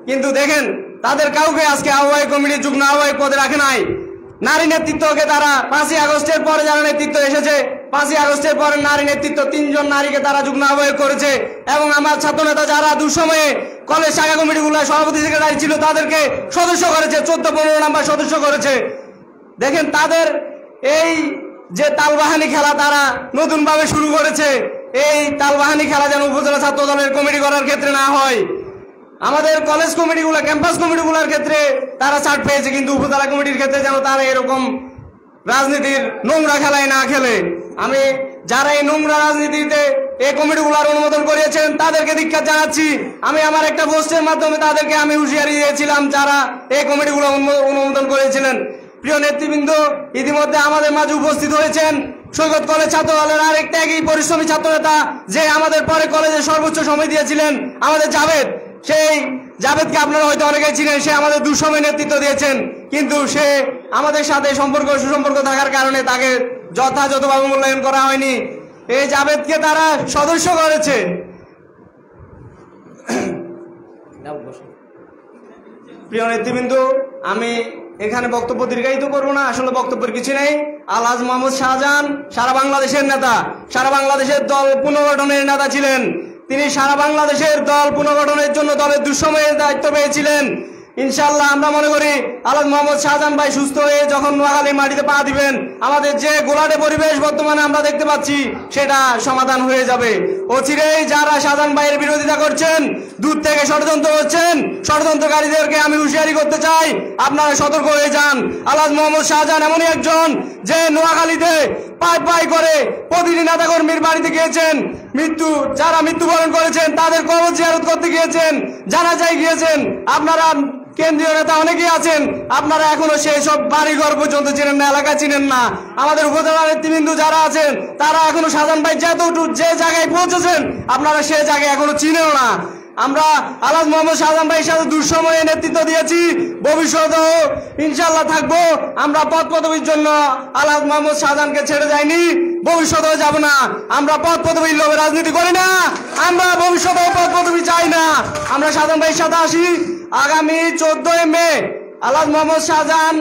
কিন্তু দেখেন, তাদের কাউকে আজকে আহ্বায়ক কমিটির যুগ্ম আহ্বায়ক পদে রাখে নাই। নারী নেতৃত্বকে তারা 5ই আগস্টের পরে যারা নেতৃত্ব এসেছে, 5ই আগস্টের পরে নারী নেতৃত্ব 3 জন নারীকে তারা যুগ্ম আহ্বায়ক করেছে। এবং আমার ছাত্রনেতা যারা দুঃসময়ে কলেজ শাখা কমিটিগুলোর সভাপতি সেক্রেটারি ছিল, তাদেরকে সদস্য করেছে, 14-15 নাম্বার সদস্য করেছে। দেখেন, তাদের এই যে তালবাহানি খেলা তারা নতুনভাবে শুরু করেছে, এই তালবাহানি খেলা যেন উপজেলা ছাত্র দলের কমিটি করার ক্ষেত্রে না হয়। আমাদের কলেজ কমিটিগুলো, ক্যাম্পাস কমিটিগুলোর ক্ষেত্রে তারা ছাড় পেয়েছে, কিন্তু উপজেলা কমিটির ক্ষেত্রে যেন তারা এরকম রাজনীতির নোংরা খেলায় না খেলে। আমি যারা এই নোংরা রাজনীতিতে এই কমিটিগুলোর অনুমোদন করিয়েছেন তাদেরকে ধিক্কার জানাচ্ছি। আমি আমার একটা পোস্টের মাধ্যমে তাদেরকে আমি হুঁশিয়ারি দিয়েছিলাম যারা এই কমিটিগুলো অনুমোদন করেছিলেন। প্রিয় নেতৃবৃন্দ, ইতিমধ্যে আমাদের মাঝে উপস্থিত হয়েছেন সৈকত কলেজ ছাত্র দলের আরেক ত্যাগী পরিশ্রমী ছাত্রনেতা, যে আমাদের পরে কলেজের সর্বোচ্চ সময় দিয়েছিলেন, আমাদের জাভেদ। সেই জাভেদকে আপনারা হয়তো অনেকেই চিনেন, সে আমাদের দুঃসময় নেতৃত্ব দিয়েছেন, কিন্তু সে আমাদের সাথে সুসম্পর্ক থাকার কারণে তাকে যথাযথভাবে মূল্যায়ন করা হয়নি। এই জাভেদকে তারা সদস্য করেছে। প্রিয় নেতৃবৃন্দ, আমি এখানে বক্তব্য দীর্ঘায়িত করবো না, আসলে বক্তব্যের কিছু নেই। আলহাজ মোহাম্মদ শাহজাহান সারা বাংলাদেশের নেতা, সারা বাংলাদেশের দল পুনর্গঠনের নেতা ছিলেন। তিনি সারা বাংলাদেশের দল পুনর্গঠনের জন্য দলের দুঃসময়ের দায়িত্ব পেয়েছিলেন। ইনশাআল্লাহ আমরা মনে করি আলহাজ মোহাম্মদ শাহজাহান ভাই সুস্থ হয়ে যখন নোয়াখালীর মাটিতে পা দিবেন, আমাদের যে গোলাটে পরিবেশ বর্তমানে আমরা দেখতে পাচ্ছি সেটা সমাধান হয়ে যাবে। অচিরেই যারা শাহজাহান ভাইয়ের বিরোধিতা করছেন, দূর থেকে ষড়যন্ত্র করছেন, ষড়যন্ত্রকারীদেরকে আমি হুঁশিয়ারি করতে চাই, আপনারা সতর্ক হয়ে যান। আলহাজ মোহাম্মদ শাহজাহান এমনই একজন যে নোয়াখালীতে পাই করে প্রতিটি নেতাকর্মীর বাড়িতে গিয়েছেন, যারা মৃত্যুবরণ করেছেন তাদের কবর জিয়ারত করতে গিয়েছেন, জানাজায় গিয়েছেন। আপনারা কেন্দ্রীয় নেতা অনেকেই আছেন, আপনারা এখনো সেই সব বাড়িঘর পর্যন্ত চিনেন না, এলাকা চিনেন না। আমাদের উপজেলা নেতৃবৃন্দ যারা আছেন তারা এখনো শাহজাহান ভাই যে জায়গায় পৌঁছেছেন আপনারা সেই জায়গায় এখনো চিনেন না। আমরা আলহাজ মোহাম্মদ শাহজাহান ভাইয়ের সাথে দুঃসময়ে নেতৃত্ব দিয়েছি, ভবিষ্যতেও ইনশাআল্লাহ থাকবো। আমরা পদ পদবীর জন্য আলহাজ মোহাম্মদ শাহজাহানকে ছেড়ে যাইনি, ভবিষ্যতেও যাব না। আমরা পদ পদবীর লোভে রাজনীতি করি না, আমরা ভবিষ্যতেও পদ পদবী চাই না। আমরা শাহজাহান ভাইয়ের সাথে আসি। আগামী 14 মে আলহাজ মোহাম্মদ শাহজাহান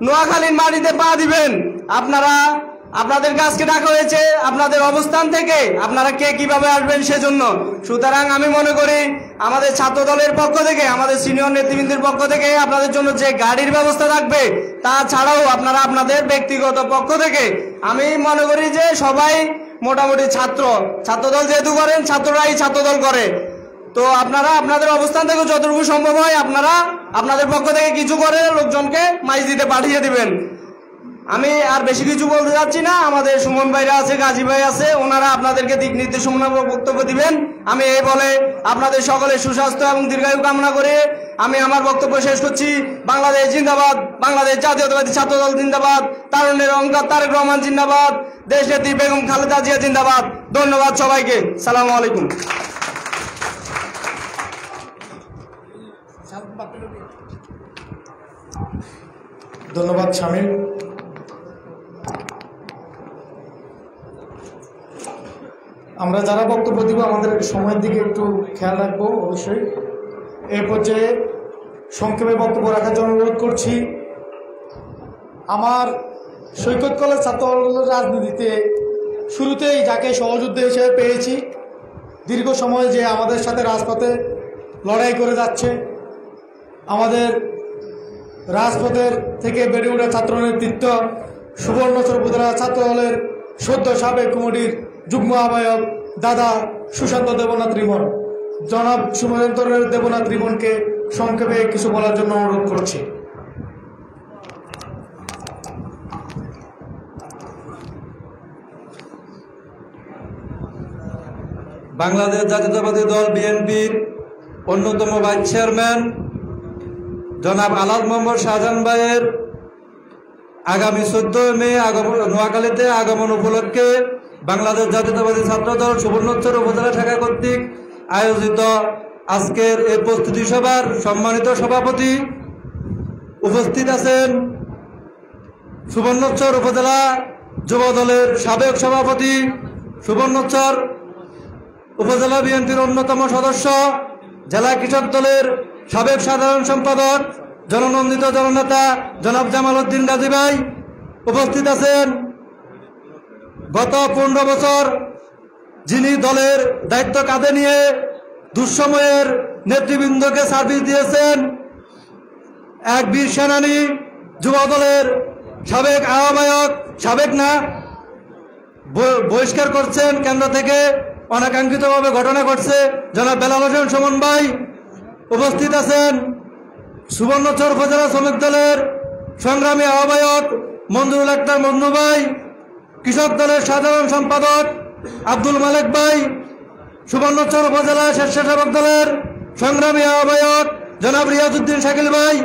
নোয়াখালীর মাটিতে পা দিবেন। আপনাদের কাছকে ডাকা হয়েছে আপনাদের অবস্থান থেকে, আপনারা কে কিভাবে আসবেন সেজন্য। সুতরাং আমি মনে করি আমাদের ছাত্র দলের পক্ষ থেকে, আমাদের সিনিয়র নেতৃবৃন্দের পক্ষ থেকে আপনাদের জন্য যে গাড়ির ব্যবস্থা থাকবে, তাছাড়াও আপনারা আপনাদের ব্যক্তিগত পক্ষ থেকে, আমি মনে করি যে সবাই মোটামুটি ছাত্রদল যেহেতু করেন, ছাত্ররাই ছাত্রদল করে। তো আপনারা আপনাদের অবস্থান থেকে যতটুকু সম্ভব হয় আপনারা আপনাদের পক্ষ থেকে কিছু করে লোকজনকে মাইজদিতে পাঠিয়ে দিবেন। আমি আর বেশি কিছু বলতে যাচ্ছি না, আমাদের সুমন ভাইরা আছে, গাজী ভাই আছে, ওনারা আপনাদেরকে দিক নির্দেশনামূলক বক্তব্য দিবেন। আমি এই বলে আপনাদের সকলের সুস্বাস্থ্য এবং দীর্ঘায়ু কামনা করে আমি আমার বক্তব্য শেষ করছি। বাংলাদেশ জিন্দাবাদ, বাংলাদেশ জাতীয়তাবাদী ছাত্রদল জিন্দাবাদ, তারুণ্যের অহংকার তারেক রহমান জিন্দাবাদ, দেশনেত্রী বেগম খালেদা জিয়া জিন্দাবাদ। ধন্যবাদ সবাইকে, সালামু আলাইকুম। ধন্যবাদ শামীম। আমরা যারা বক্তব্য দিব আমাদের সময়ের দিকে একটু খেয়াল রাখবো অবশ্যই। এই পর্যায়ে সংক্ষেপে বক্তব্য রাখার জন্য অনুরোধ করছি। আমার সৈকত কলেজ ছাত্র রাজনীতিতে শুরুতেই যাকে সহযোদ্ধা হিসেবে পেয়েছি, দীর্ঘ সময় যে আমাদের সাথে রাজপথে লড়াই করে যাচ্ছে, আমাদের রাজপথের থেকে বেড়ে ওঠা ছাত্র নেতৃত্ব, সুবর্ণচর উপজেলা ছাত্র দলের সদ্য সাবেক কমিটির যুগ্ম আহ্বায়ক দাদা সুশান্ত দেবনাথ রিমন, জনাব সুমন্ত দেবনাথ রিমনকে সংক্ষেপে কিছু বলার জন্য অনুরোধ করছি। বাংলাদেশ জাতীয়তাবাদী দল বিএনপির অন্যতম ভাইস চেয়ারম্যান জনাব আলহাজ মোহাম্মদ শাহজাহান ভাইয়ের আগামী 14 মে নোয়াখালীতে আগমন উপলক্ষে বাংলাদেশ জাতীয়তাবাদী ছাত্রদল সুবর্ণচর উপজেলা শাখা কর্তৃক আয়োজিত আজকের এই প্রস্তুতি সভার সম্মানিত সভাপতি, উপস্থিত আছেন সুবর্ণচর উপজেলা যুব দলের সাবেক সভাপতি, সুবর্ণচর উপজেলা বিএনপির অন্যতম সদস্য, জেলা কৃষক দলের সাবেক সাধারণ সম্পাদক, জননন্দিত জননেতা জনাব জামাল উদ্দিন গাজী ভাই। উপস্থিত আছেন গত 15 বছর যিনি দলের দায়িত্ব কাঁধে নিয়ে দুঃসময়ের নেতৃবৃন্দকে সার্ভিস দিয়েছেন, এক বীর সেনানী, যুব দলের সাবেক আহ্বায়ক, সাবেক না বহিষ্কার করছেন কেন্দ্র থেকে, অনাকাঙ্ক্ষিতভাবে ঘটনা ঘটছে, জনাব বেলাল হোসেন সুমন ভাই। উপস্থিত আছেন সুবর্ণচর উপজেলা শ্রমিক দলের সংগ্রামী আহ্বায়ক মঞ্জুরুল আক্তার মজনু ভাই, কৃষক দলের সাধারণ সম্পাদক আব্দুল মালেক ভাই, সুবর্ণচর উপজেলা স্বেচ্ছাসেবক দলের সংগ্রামী আহ্বায়ক জনাব রিয়াজউদ্দিন শাকিল ভাই।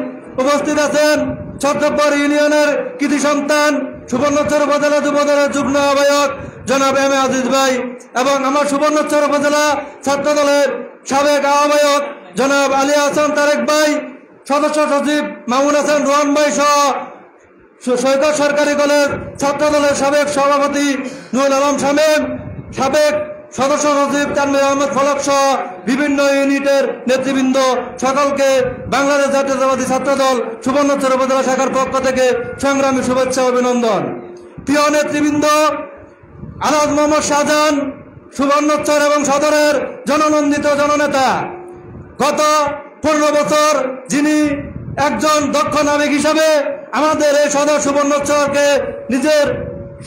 উপস্থিত আছেন ছত্রপুর ইউনিয়নের কৃতি সন্তান সুবর্ণচর উপজেলা যুব দলের যুগ্ম আহ্বায়ক জনাব এম এ আজিজ ভাই, এবং আমার সুবর্ণচর উপজেলা ছাত্র দলের সাবেক আহ্বায়ক জনাব আলী হাসান তারেক ভাই, সদস্য সচিব মামুন হাসান রোহান ভাই সহ সৈকত সরকারি কলেজ ছাত্র দলের সাবেক সভাপতি নুরুল আলম শামীম, সাবেক সদস্য সচিব তানভীর আহমেদ ফলক সহ বিভিন্ন ইউনিটের নেতৃবৃন্দ, সকলকে বাংলাদেশ জাতীয়তাবাদী ছাত্রদল সুবর্ণচর উপজেলা শাখার পক্ষ থেকে সংগ্রামী শুভেচ্ছা অভিনন্দন। প্রিয় নেতৃবৃন্দ, আলহাজ মোহাম্মদ শাহজাহান সুবর্ণচর এবং সদরের জননন্দিত জননেতা, গত 15 বছর যিনি একজন দক্ষ নাবিক হিসাবে আমাদের এই সদর সুবর্ণচরকে নিজের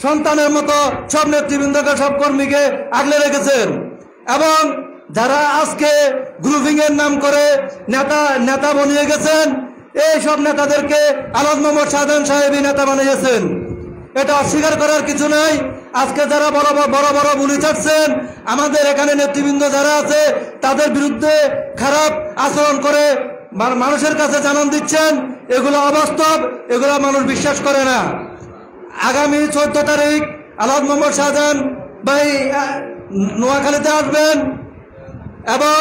সন্তানের মতো সব নেতৃবৃন্দকে, সব কর্মীকে আগলে রেখেছেন, এবং যারা আজকে গ্রুপিং এর নাম করে নেতা বানিয়ে গেছেন, এই সব নেতাদেরকে আলহাজ মোহাম্মদ শাহজাহান সাহেবই নেতা বানিয়েছেন। এটা অস্বীকার করার কিছু নাই। আজকে যারা বড় বড় বুলি ছাড়ছেন, আমাদের এখানে নেতৃবৃন্দ যারা আছে তাদের বিরুদ্ধে খারাপ আচরণ করে মানুষের কাছে জানান দিচ্ছেন, এগুলো অবাস্তব, এগুলো মানুষ বিশ্বাস করে না। আগামী 14 তারিখ আলহাজ মোহাম্মদ শাহজাহান ভাই নোয়াখালীতে আসবেন, এবং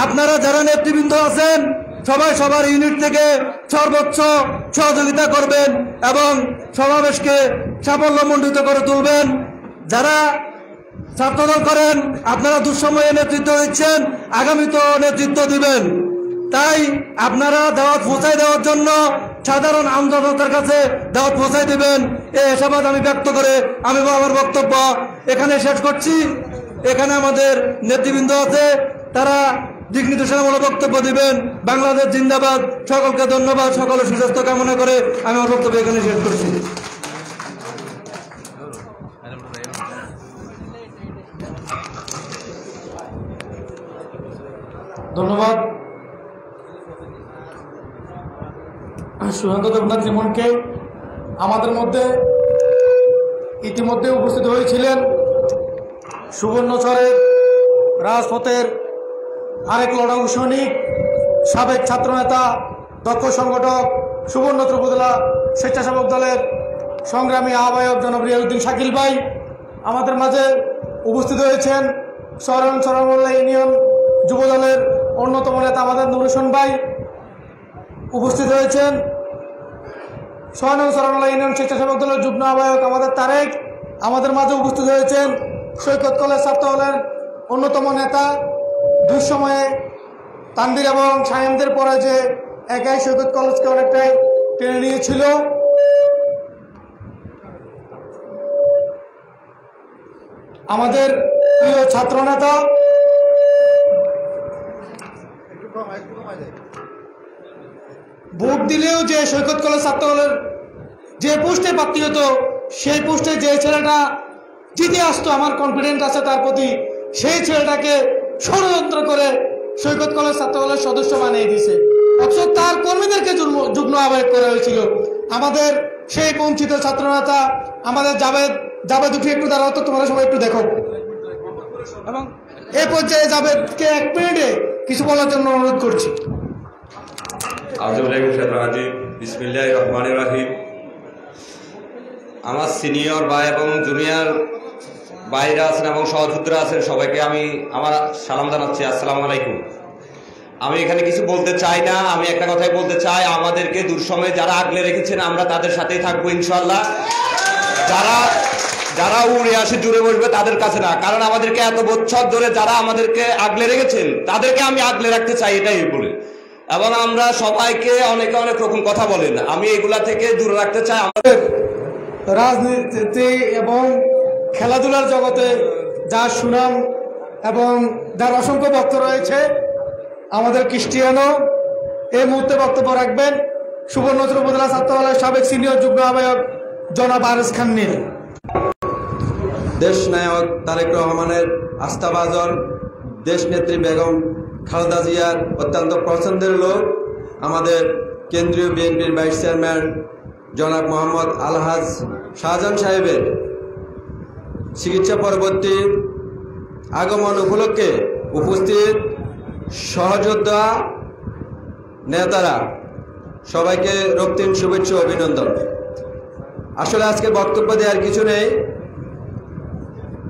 আপনারা যারা নেতৃবৃন্দ আছেন সবাই সবার ইউনিট থেকে সর্বোচ্চ সহযোগিতা করবেন এবং সমাবেশকে সাফল্যমণ্ডিত করে তুলবেন। যারা ছাত্রদল করেন আপনারা দুঃসময়ে নেতৃত্ব দিচ্ছেন, আগামী তো নেতৃত্ব দিবেন, তাই আপনারা দাওয়াত পৌঁছায় দেওয়ার জন্য সাধারণ আমজনতার কাছে দাওয়াত পৌঁছায় দিবেন, এই আশাবাদ আমি ব্যক্ত করে আমি আমার বক্তব্য এখানে শেষ করছি। এখানে আমাদের নেতৃবৃন্দ আছে, তারা দিক নির্দেশনামূলক বক্তব্য দিবেন। বাংলাদেশ জিন্দাবাদ। সকলকে ধন্যবাদ, সকলের সুস্বাস্থ্য কামনা করে আমি আমার বক্তব্য এখানে শেষ করছি। ধন্যবাদ সুশান্ত দেবনাথ লিমনকে। আমাদের মধ্যে ইতিমধ্যে উপস্থিত হয়েছিলেন সুবর্ণচরের রাজপথের আরেক লড়াকু সৈনিক, সাবেক ছাত্রনেতা, দক্ষ সংগঠক, সুবর্ণচর উপজেলা স্বেচ্ছাসেবক দলের সংগ্রামী আহ্বায়ক জনাব রিয়াজউদ্দিন শাকিল ভাই। আমাদের মাঝে উপস্থিত হয়েছেন সরমোল্লা ইউনিয়ন যুব দলের অন্যতম নেতা আমাদের নুর হোসেন ভাই। উপস্থিত হয়েছেন সরমোল্লা ইউনিয়ন স্বেচ্ছাসেবক দলের যুগ্ম আহ্বায়ক আমাদের তারেক। আমাদের মাঝে উপস্থিত হয়েছেন সৈকত কলেজ ছাত্র দলের অন্যতম নেতা, দুঃসময়ে তানভীর এবং সায়েমদের পরে যে একাই সৈকত কলেজকে অনেকটাই টেনে নিয়েছিল, আমাদের প্রিয় ছাত্রনেতা ভোট দিলেও যে সৈকত কলেজ ছাত্র দলের যে পোস্টে প্রার্থী হতো সেই পোস্টে যে ছেলেটা জিতে আসতো, আমার কনফিডেন্স আছে তার প্রতি, সেই ছেলেটাকে ষড়যন্ত্র করে সৈকত কলেজ ছাত্র দলের সদস্য বানিয়ে দিয়েছে। অথচ তার কর্মীদেরকে যুগ্ম আহ্বায়ক করা হয়েছিল। আমাদের সেই বঞ্চিত ছাত্রনেতা আমাদের জাবেদ উঠে একটু দাঁড়াও তো, তোমরা সবাই একটু দেখো। এবং এই পর্যায়ে জাবেদকে 1 মিনিটে কিছু বলার জন্য অনুরোধ করছি। বিসমিল্লাহির রহমানির রহিম। আমার সিনিয়র ভাই এবং জুনিয়র ভাইরা আছেন এবং সহযোদ্ধারা আছেন, সবাইকে আমি আমার সালাম জানাচ্ছি, আসসালামু আলাইকুম। আমি এখানে কিছু বলতে চাই না, আমি একটা কথাই বলতে চাই, আমাদেরকে দুঃসময়ে যারা আগলে রেখেছেন আমরা তাদের সাথেই থাকবো ইনশাল্লাহ। যারা উড়ে আসে জুড়ে বসবে তাদের কাছে না, কারণ আমাদেরকে এত বছর ধরে যারা আমাদেরকে আগলে রেখেছেন তাদেরকে আমি আগলে রাখতে চাই, এটাই বলে। এবং আমরা সবাইকে অনেকে অনেক রকম কথা বলেন, আমি এগুলা থেকে দূরে রাখতে চাই। আমাদের রাজনীতিতে এবং খেলাধুলার জগতে যার সুনাম এবং যার অসংখ্য ভক্ত রয়েছে, আমাদের ক্রিস্টিয়ানো এই মুহূর্তে বক্তব্য রাখবেন সুবর্ণচর উপজেলা ছাত্র দলের সাবেক সিনিয়র যুগ্ম আহ্বায়ক জনাব আরেজ খান নীল। দেশ নায়ক তারেক রহমানের আস্থাভাজন, দেশ নেত্রী বেগম খালেদা জিয়ার অত্যন্ত পছন্দের লোক, আমাদের কেন্দ্রীয় বিএনপির ভাইস চেয়ারম্যান জনাব মোহাম্মদ আলহাজ শাহজাহান সাহেবের চিকিৎসা পরবর্তী আগমন উপলক্ষে উপস্থিত সহযোদ্ধা নেতারা, সবাইকে রক্তিম শুভেচ্ছা অভিনন্দন। আসলে আজকে বক্তব্য দেওয়ার কিছু নেই,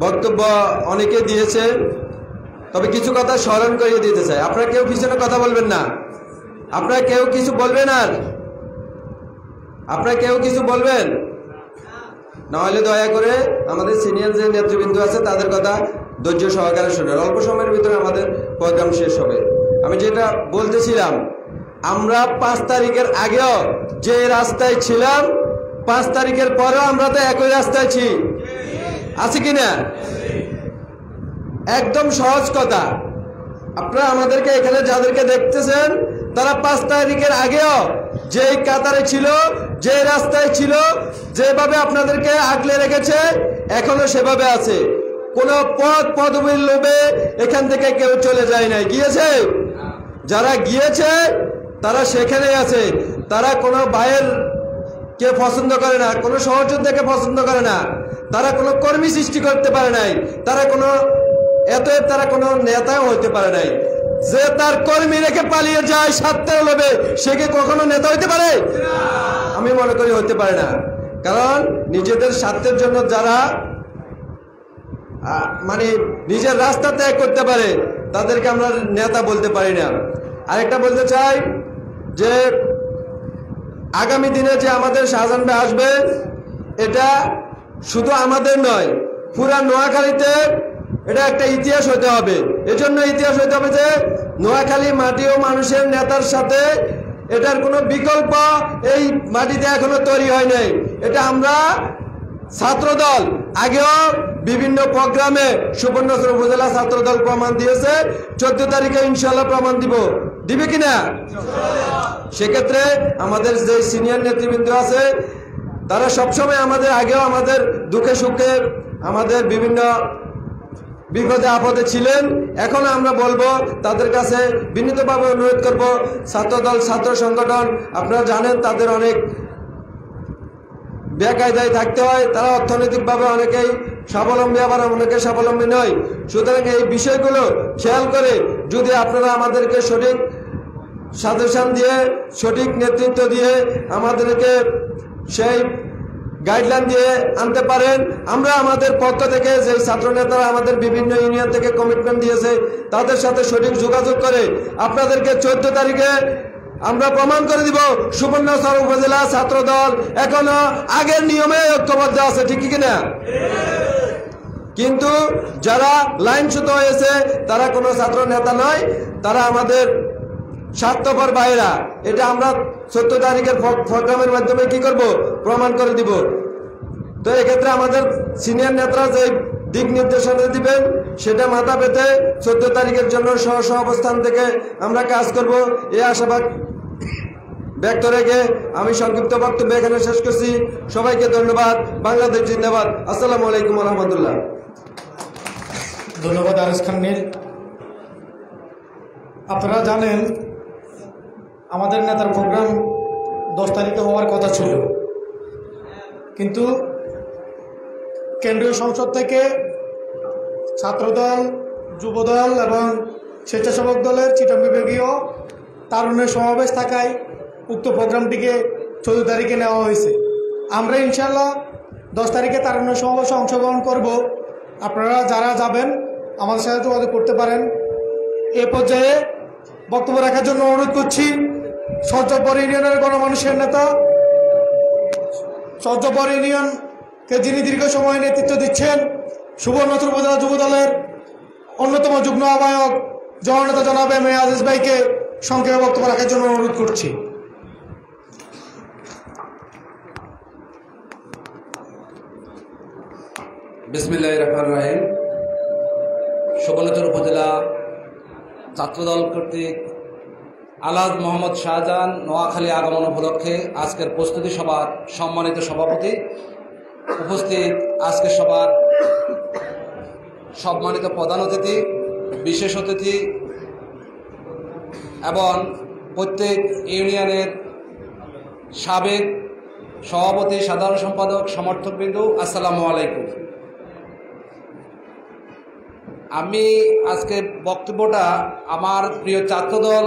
বক্তব্য অনেকে দিয়েছে, তবে কিছু কথা স্মরণ করিয়ে দিতে চাই। আপনারা কেউ পিছনে কথা বলবেন না, আপনারা কেউ কিছু বলবেন, আর আপনারা কেউ কিছু বলবেন না হলে দয়া করে আমাদের সিনিয়র যে নেতৃবৃন্দ আছে তাদের কথা ধৈর্য সহকারে শুনেন। অল্প সময়ের ভিতরে আমাদের প্রোগ্রাম শেষ হবে। আমি যেটা বলতেছিলাম, আমরা 5 তারিখের আগেও যে রাস্তায় ছিলাম, 5 তারিখের পরেও আমরা তো একই রাস্তায় আছি কিনা? একদম সহজ কথা, আপনারা আমাদেরকে এখানে যাদেরকে দেখতেছেন তারা 5 তারিখের আগেও যেই কাতারে ছিল, যে রাস্তায় ছিল, যেভাবে আপনাদেরকে আগলে রেখেছে এখনো সেভাবে আছে। কোনো পদবীর লোভে এখান থেকে কেউ চলে যায় নাই, গিয়েছে। যারা গিয়েছে তারা সেখানেই আছে। তারা কোনো ভাইয়ের কে পছন্দ করে না, কোনো সহযোদ্ধাকে পছন্দ করে না, তারা কোনো কর্মী সৃষ্টি করতে পারে নাই, তারা কোনো নেতাও হইতে পারে নাই। যে তার কর্মী রেখে পালিয়ে যায় স্বার্থের লোভে, সে কি কখনো নেতা হইতে পারে? আমি মনে করি হইতে পারে না। কারণ নিজেদের স্বার্থের জন্য যারা নিজের রাস্তা ত্যাগ করতে পারে তাদেরকে আমরা নেতা বলতে পারি না। আরেকটা বলতে চাই যে আগামী দিনে যে আমাদের শাহজাহান ভাই আসবে, এটা শুধু আমাদের নয়, পুরা নোয়াখালীতে এটা একটা ইতিহাস হতে হবে। এজন্য ইতিহাস হতে হবে যে নোয়াখালী মাটি ও মানুষের নেতার সাথে এটার কোনো বিকল্প এই মাটিতে এখনো তৈরি হয় নাই। এটা আমরা ছাত্রদল আগেও বিভিন্ন প্রোগ্রামে সুবর্ণচর উপজেলা ছাত্রদল প্রমাণ দিয়েছে, 14 তারিখে ইনশাল্লাহ প্রমাণ দিবে কিনা? সেক্ষেত্রে আমাদের যে সিনিয়র নেতৃবৃন্দ আছে তারা সবসময় আমাদের আগেও আমাদের দুঃখে সুখে, আমাদের বিভিন্ন বিপদে আপদে ছিলেন। এখন আমরা বলবো তাদের কাছে বিনীতভাবে অনুরোধ করব, ছাত্রদল ছাত্র সংগঠন আপনারা জানেন তাদের অনেক বেকায়দায় থাকতে হয়, তারা অর্থনৈতিকভাবে অনেকেই স্বাবলম্বী আবার অনেকে স্বাবলম্বী নয়। সুতরাং এই বিষয়গুলো খেয়াল করে যদি আপনারা আমাদেরকে সঠিক সাজেশন দিয়ে সঠিক নেতৃত্ব দিয়ে আমাদেরকে সেই গাইডলাইন দিয়ে আনতে পারেন, আমরা আমাদের পক্ষ থেকে যে ছাত্র নেতারা আমাদের বিভিন্ন ইউনিয়ন থেকে কমিটমেন্ট দিয়েছে তাদের সাথে সঠিক যোগাযোগ করে আপনাদেরকে 14 তারিখে আমরা প্রমাণ করে দিব সুবর্ণচর উপজেলা ছাত্র দল এখনো আগের নিয়মে ঐক্যবদ্ধ আছে, ঠিক কিনা? কিন্তু যারা লাইনচ্যুত হয়েছে তারা কোনো ছাত্র নেতা নয়, তারা আমাদের স্বার্থপর ভাইরা। এটা আমরা 14 তারিখের প্রোগ্রামের মাধ্যমে কি করব, প্রমাণ করে দিব। তো এক্ষেত্রে আমাদের সিনিয়র নেতারা যে দিক নির্দেশনা দিবেন সেটা মাথা পেতে 14 তারিখের জন্য সহ অবস্থান থেকে আমরা কাজ করব, এই আশাবাদ ব্যক্ত রেখে আমি সংক্ষিপ্ত বক্তব্য এখানে শেষ করছি। সবাইকে ধন্যবাদ। বাংলাদেশ জিন্দাবাদ। আসসালামু আলাইকুম ওয়া রাহমাতুল্লাহ। ধন্যবাদ আরেস খান নীল। আপনারা জানেন আমাদের নেতার প্রোগ্রাম 10 তারিখে হওয়ার কথা ছিল, কিন্তু কেন্দ্রীয় সংসদ থেকে ছাত্রদল, যুবদল এবং স্বেচ্ছাসেবক দলের চিটাং বিভাগীয় তারুণ্যের সমাবেশ থাকায় উক্ত প্রোগ্রামটিকে 14 তারিখে নেওয়া হয়েছে। আমরা ইনশাল্লাহ 10 তারিখে তারুণ্য সমাবেশে অংশগ্রহণ করব। আপনারা যারা যাবেন আমাদের সাথে যোগাযোগ করতে পারেন। এ পর্যায়ে বক্তব্য রাখার জন্য অনুরোধ করছি সহ্যপর ইউনিয়নের গণমানুষের নেতা, সহ্যপর ইউনিয়নকে যিনি দীর্ঘ সময় নেতৃত্ব দিচ্ছেন, সুবর্ণচর উপজেলা যুবদলের অন্যতম যুগ্ম আহ্বায়ক জননেতা জনাব এম এ আজিজ ভাইকে সংক্ষেপে বক্তব্য রাখার জন্য অনুরোধ করছি। বিসমিল্লাহির রহমানির রহিম। সুবর্ণচর উপজেলা ছাত্রদল কর্তৃক আলহাজ মোহাম্মদ শাহজাহান নোয়াখালী আগমন উপলক্ষে আজকের প্রস্তুতি সভার সম্মানিত সভাপতি, উপস্থিত আজকের সভার সম্মানিত প্রধান অতিথি, বিশেষ অতিথি এবং প্রত্যেক ইউনিয়নের সাবেক সভাপতি, সাধারণ সম্পাদক, সমর্থকবৃন্দ, আসসালামু আলাইকুম। আমি আজকে বক্তব্যটা আমার প্রিয় ছাত্রদল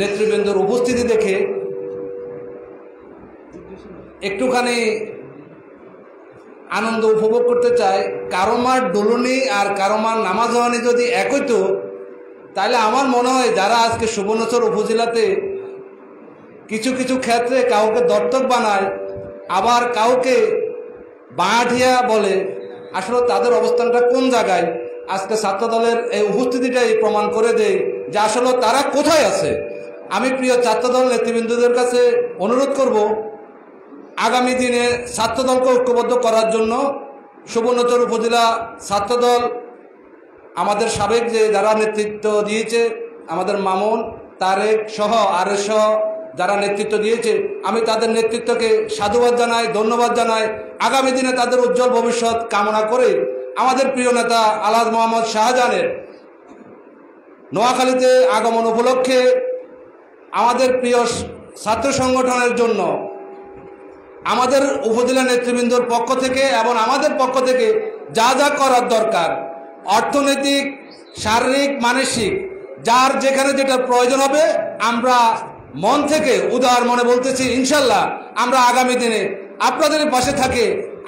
নেতৃবৃন্দর উপস্থিতি দেখে একটুখানি আনন্দ উপভোগ করতে চাই। কারোমার ডোলনি আর কারোমার নামাজ হওয়ানি যদি এক হইতো তাহলে আমার মনে হয় যারা আজকে সুবর্ণচর উপজেলাতে কিছু কিছু ক্ষেত্রে কাউকে দত্তক বানায় আবার কাউকে বাঁঠিয়া বলে, আসলে তাদের অবস্থানটা কোন জায়গায়। আজকে ছাত্রদলের এই উপস্থিতিটাই প্রমাণ করে দেয় যে আসলে তারা কোথায় আছে। আমি প্রিয় ছাত্রদল নেতৃবৃন্দদের কাছে অনুরোধ করব আগামী দিনে ছাত্রদলকে ঐক্যবদ্ধ করার জন্য সুবর্ণচর উপজেলা ছাত্রদল আমাদের সাবেক যে যারা নেতৃত্ব দিয়েছে, আমাদের মামুন, তারেক সহ আরএস সহ যারা নেতৃত্ব দিয়েছে, আমি তাদের নেতৃত্বকে সাধুবাদ জানাই, ধন্যবাদ জানাই। আগামী দিনে তাদের উজ্জ্বল ভবিষ্যৎ কামনা করে আমাদের প্রিয় নেতা আলহাজ মোহাম্মদ শাহজাহানের নোয়াখালীতে আগমন উপলক্ষে আমাদের প্রিয় ছাত্র সংগঠনের জন্য আমাদের উপজেলা নেতৃবৃন্দর পক্ষ থেকে এবং আমাদের পক্ষ থেকে যা যা করার দরকার, অর্থনৈতিক, শারীরিক, মানসিক, যার যেখানে যেটা প্রয়োজন হবে, আমরা মন থেকে উদার মনে বলতেছি ইনশাল্লাহ আমরা আগামী দিনে আপনাদের পাশে থাকে।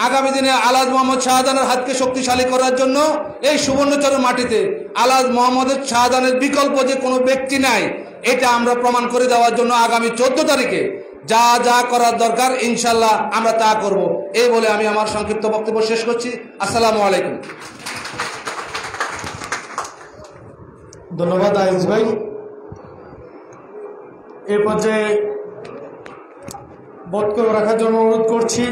আগামী দিনে আলহাজ মোহাম্মদ শাহজাহানের হাতকে শক্তিশালী করার জন্য এই সুবর্ণচরের মাটিতে আলহাজ মোহাম্মদ শাহজাহানের বিকল্প যে কোনো ব্যক্তি নাই, এটা আমরা প্রমাণ করে দেওয়ার জন্য আগামী 14 তারিখে যা যা করার দরকার ইনশাল্লাহ আমরা তা করব। এই বলে আমি আমার সংক্ষিপ্ত বক্তব্য শেষ করছি। আসসালামু আলাইকুম। ধন্যবাদ আইজ ভাই। এর পর্যায়ে বক্তব্য রাখার জন্য অনুরোধ করছি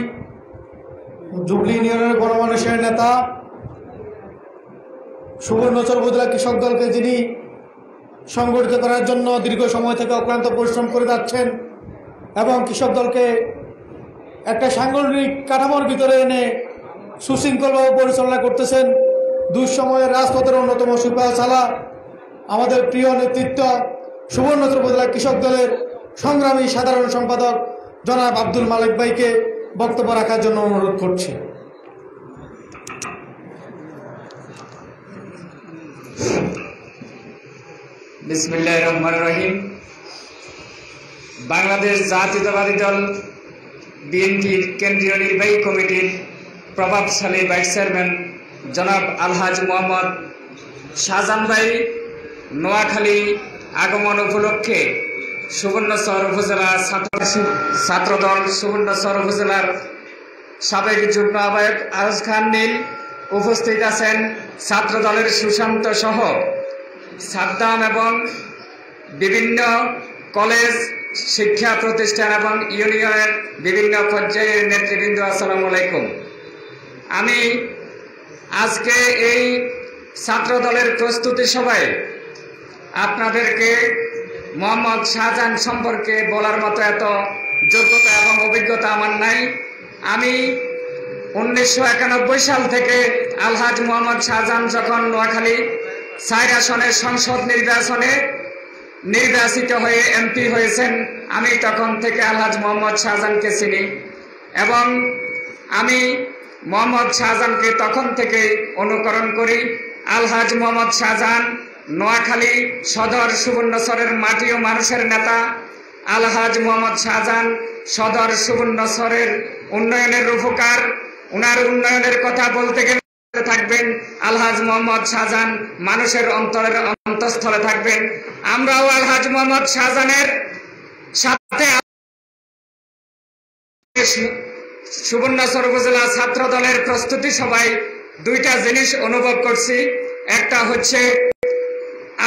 জুবলি ইউনিয়নের গণমানুষের নেতা, সুবর্ণচর উপজেলা কৃষক দলকে যিনি সংগঠিত করার জন্য দীর্ঘ সময় থেকে অক্লান্ত পরিশ্রম করে যাচ্ছেন এবং কৃষক দলকে একটা সাংগঠনিক কাঠামোর ভিতরে এনে সুশৃঙ্খলভাবে পরিচালনা করতেছেন, দুঃসময়ের রাজপথের অন্যতম সুপারচালা আমাদের প্রিয় নেতৃত্ব সুবর্ণচর উপজেলা কৃষক দলের সংগ্রামী সাধারণ সম্পাদক জনাব আব্দুল মালিক ভাইকে বক্তব্য রাখার জন্য অনুরোধ করছি। বিসমিল্লাহির রহমানির রহিম। বাংলাদেশ জাতীয়তাবাদী দল বিএনপির কেন্দ্রীয় নির্বাহী কমিটির প্রভাবশালী ভাইস চেয়ারম্যান জনাব আলহাজ মোহাম্মদ শাহজাহান ভাই নোয়াখালী আগমন উপলক্ষে সুবর্ণচর উপজেলা ছাত্রদল সুবর্ণচর উপজেলার সাবেক যুগ্ম আহ্বায়ক আরজ খান নীল, উপস্থিত আছেন ছাত্রদলের সুশান্ত সহ সাদ্দাম এবং বিভিন্ন কলেজ শিক্ষা প্রতিষ্ঠান এবং ইউনিয়নের বিভিন্ন পর্যায়ের নেতৃবৃন্দ, আসসালামু আলাইকুম। আমি আজকে এই ছাত্রদলের প্রস্তুতি সভায় আপনাদেরকে মোহাম্মদ শাহজাহান সম্পর্কে বলার মতো এত যোগ্যতা এবং অভিজ্ঞতা আমার নাই। আমি 1991 সাল থেকে আলহাজ মোহাম্মদ শাহজাহান যখন নোয়াখালী 4 আসনের সংসদ নির্বাচনে নির্বাচিত হয়ে এমপি হয়েছেন, আমি তখন থেকে আলহাজ মোহাম্মদ শাহজাহানকে চিনি এবং আমি মোহাম্মদ শাহজাহানকে তখন থেকে অনুকরণ করি। আলহাজ মোহাম্মদ শাহজাহান নোয়াখালী সদর সুবর্ণচরের মাটি ও মানুষের নেতা। আলহাজ মোহাম্মদ শাহজাহান সদর সুবর্ণচরের উন্নয়নের রূপকার। উনার উন্নয়নের কথা বলতে গেলে থাকবেন আলহাজ মোহাম্মদ শাহজাহান মানুষের অন্তরের অন্তঃস্থলে থাকবেন। আমরাও আলহাজ মোহাম্মদ শাহজাহানের সাথে সুবর্ণচর উপজেলা ছাত্র দলের প্রস্তুতি সভায় দুইটা জিনিস অনুভব করছি। একটা হচ্ছে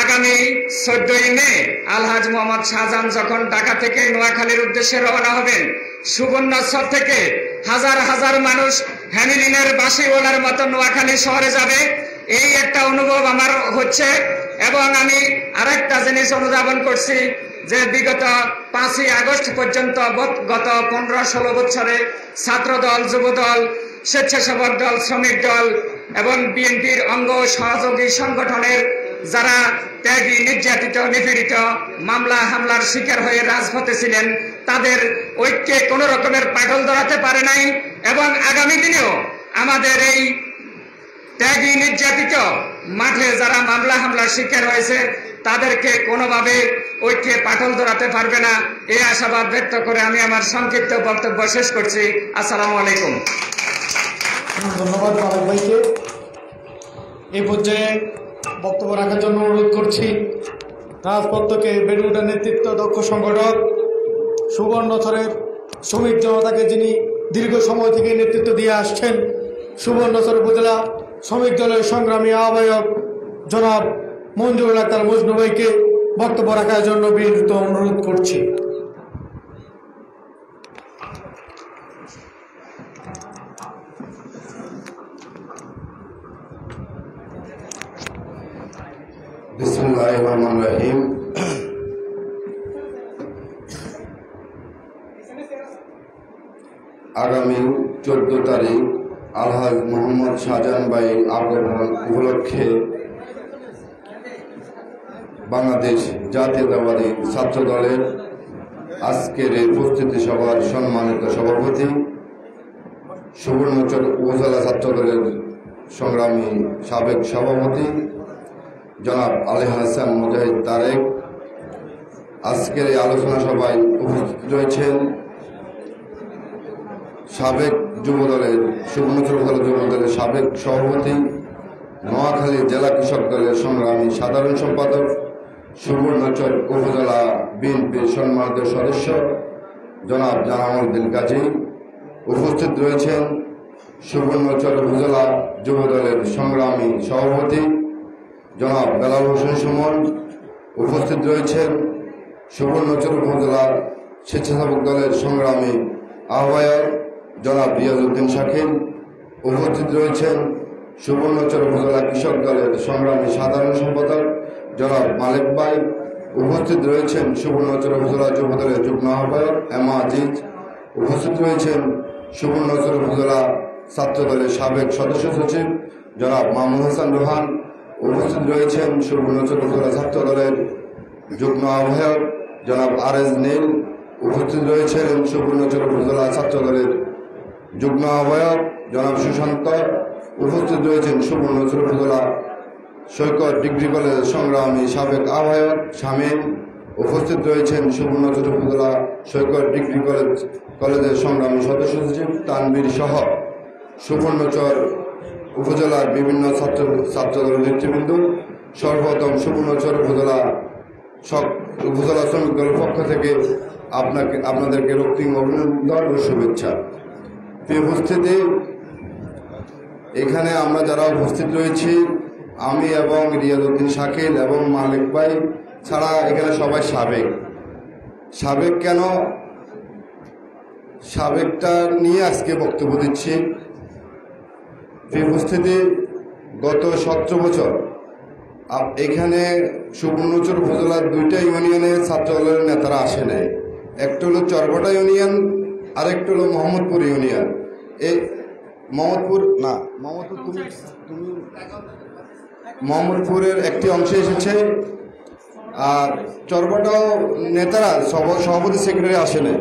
আগামী 14ই মে আলহাজ মোহাম্মদ শাহজাহান যখন ঢাকা থেকে নোয়াখালীর উদ্দেশ্যে রওনা হবেন, সুবর্ণচর থেকে হাজার হাজার মানুষ হ্যামিলিনের বাসিওয়ালার মতো নোয়াখালী শহরে যাবে, এই একটা অনুভব আমার হচ্ছে। এবং আমি আরেকটা জিনিস অনুধাবন করছি যে বিগত 5ই আগস্ট পর্যন্ত গত 15-16 বছরে ছাত্রদল, যুবদল, স্বেচ্ছাসেবক দল, শ্রমিক দল এবং বিএনপির অঙ্গ সহযোগী সংগঠনের যারা ত্যাগী, নির্যাতিত, নিপীড়িত, মামলা হামলার শিকার হয়ে রাজপথে ছিলেন, তাদের ঐক্যে কোনো রকমের পাগল ধরাতে পারে নাই। এবং আগামী দিনেও আমাদের এই ত্যাগী, নির্যাতিত, মাঠে যারা মামলা হামলার শিকার হয়েছে তাদেরকে কোনোভাবে ঐক্যে পাটল ধরাতে পারবে না, এই আশাবাদ ব্যক্ত করে আমি আমার সংক্ষিপ্ত বক্তব্য শেষ করছি। আসসালামু আলাইকুম। ধন্যবাদ মালিক ভাইকে। এই পর্যায়ে বক্তব্য রাখার জন্য অনুরোধ করছি রাজপথ থেকে বেড়ে ওঠা নেতৃত্ব, দক্ষ সংগঠক, সুবর্ণচরের শ্রমিক জনতাকে যিনি দীর্ঘ সময় থেকে নেতৃত্ব দিয়ে আসছেন, সুবর্ণচর উপজেলা শ্রমিক দলের সংগ্রামী আহ্বায়ক জনাব মঞ্জুরুল আক্তার মজনু ভাইকে বক্তব্য রাখার জন্য বিনীত অনুরোধ করছি। বিসমিল্লাহির রহমানির রহিম। আগামী 14 তারিখ আলহাজ মোহাম্মদ শাহজাহান ভাই আগমন উপলক্ষে বাংলাদেশ জাতীয়তাবাদী ছাত্র দলের আজকের এই প্রস্তুতি সভার সম্মানিত সভাপতি, সুবর্ণচর উপজেলা ছাত্র দলের সংগ্রামী সাবেক সভাপতি জনাব আলী হাসান মুজাহিদ তারেক, আজকের এই আলোচনা সভায় উপস্থিত রয়েছেন সাবেক যুবদলের সুবর্ণচর উপজেলা যুবদলের সাবেক সভাপতি, নোয়াখালী জেলা কৃষক দলের সংগ্রামী সাধারণ সম্পাদক, সুবর্ণচর উপজেলা বিএনপির সম্মানিত সদস্য জনাব জামালউদ্দিন কাজী। উপস্থিত রয়েছেন সুবর্ণচর উপজেলা যুবদলের সংগ্রামী সভাপতি জনাব বেলাল হোসেন সুমন। উপস্থিত রয়েছেন সুবর্ণচর উপজেলা স্বেচ্ছাসেবক দলের সংগ্রামী আহ্বায়ক জনাব রিয়াজউদ্দিন শাকিল। উপস্থিত রয়েছেন সুবর্ণচর উপজেলা কৃষক দলের সংগ্রামী সাধারণ সম্পাদক জনাব মালিক ভাই। উপস্থিত রয়েছেন সুবর্ণচর উপজেলা যুবদলের যুগ্ম আহ্বায়ক এমা আজিজ। উপস্থিত রয়েছেন সুবর্ণচর উপজেলা ছাত্র দলের সাবেক সদস্য সচিব জনাব মামুন হাসান রোহান। উপস্থিত রয়েছেন সুবর্ণচর উপজেলা ছাত্র দলের যুগ্ম আহ্বায়ক জনাব আরএস নীল। উপস্থিত রয়েছেন সুবর্ণচর উপজেলা ছাত্র দলের যুগ্ম আহ্বায়ক জনাব সুশান্ত। উপস্থিত রয়েছেন সুবর্ণচর উপজেলা সৈকত ডিগ্রি কলেজের সংগ্রামী সাবেক আহ্বায়ক শামীম। উপস্থিত রয়েছেন সুবর্ণচর উপজেলা সৈকত ডিগ্রি কলেজের সংগ্রামী সদস্য সচিব তানবীর সহ সুবর্ণচর উপজেলার বিভিন্ন ছাত্রদলের নেতৃবৃন্দ। সর্বপ্রথম সুবর্ণচর উপজেলা শ্রমিক দলের পক্ষ থেকে আপনাদেরকে রক্তিম অভিনন্দন ও শুভেচ্ছা। প্রিয় উপস্থিতি, এখানে আমরা যারা উপস্থিত রয়েছি, আমি এবং রিয়াজউদ্দিন শাকিল এবং মালিক ভাই ছাড়া এখানে সবাই সাবেক কেন সাবেকটা নিয়ে আজকে বক্তব্য দিচ্ছি। প্রিয় উপস্থিতি, গত 17 বছর এখানে সুবর্ণচর উপজেলার 2টা ইউনিয়নের ছাত্রদলের নেতারা আসে নাই। একটা হলো চরবটা ইউনিয়ন, আরেকটা হলো মোহাম্মদপুর ইউনিয়ন। এই মোহাম্মদপুরের একটি অংশে এসেছে, আর চরবটাও নেতারা সভাপতি সেক্রেটারি আসে নাই।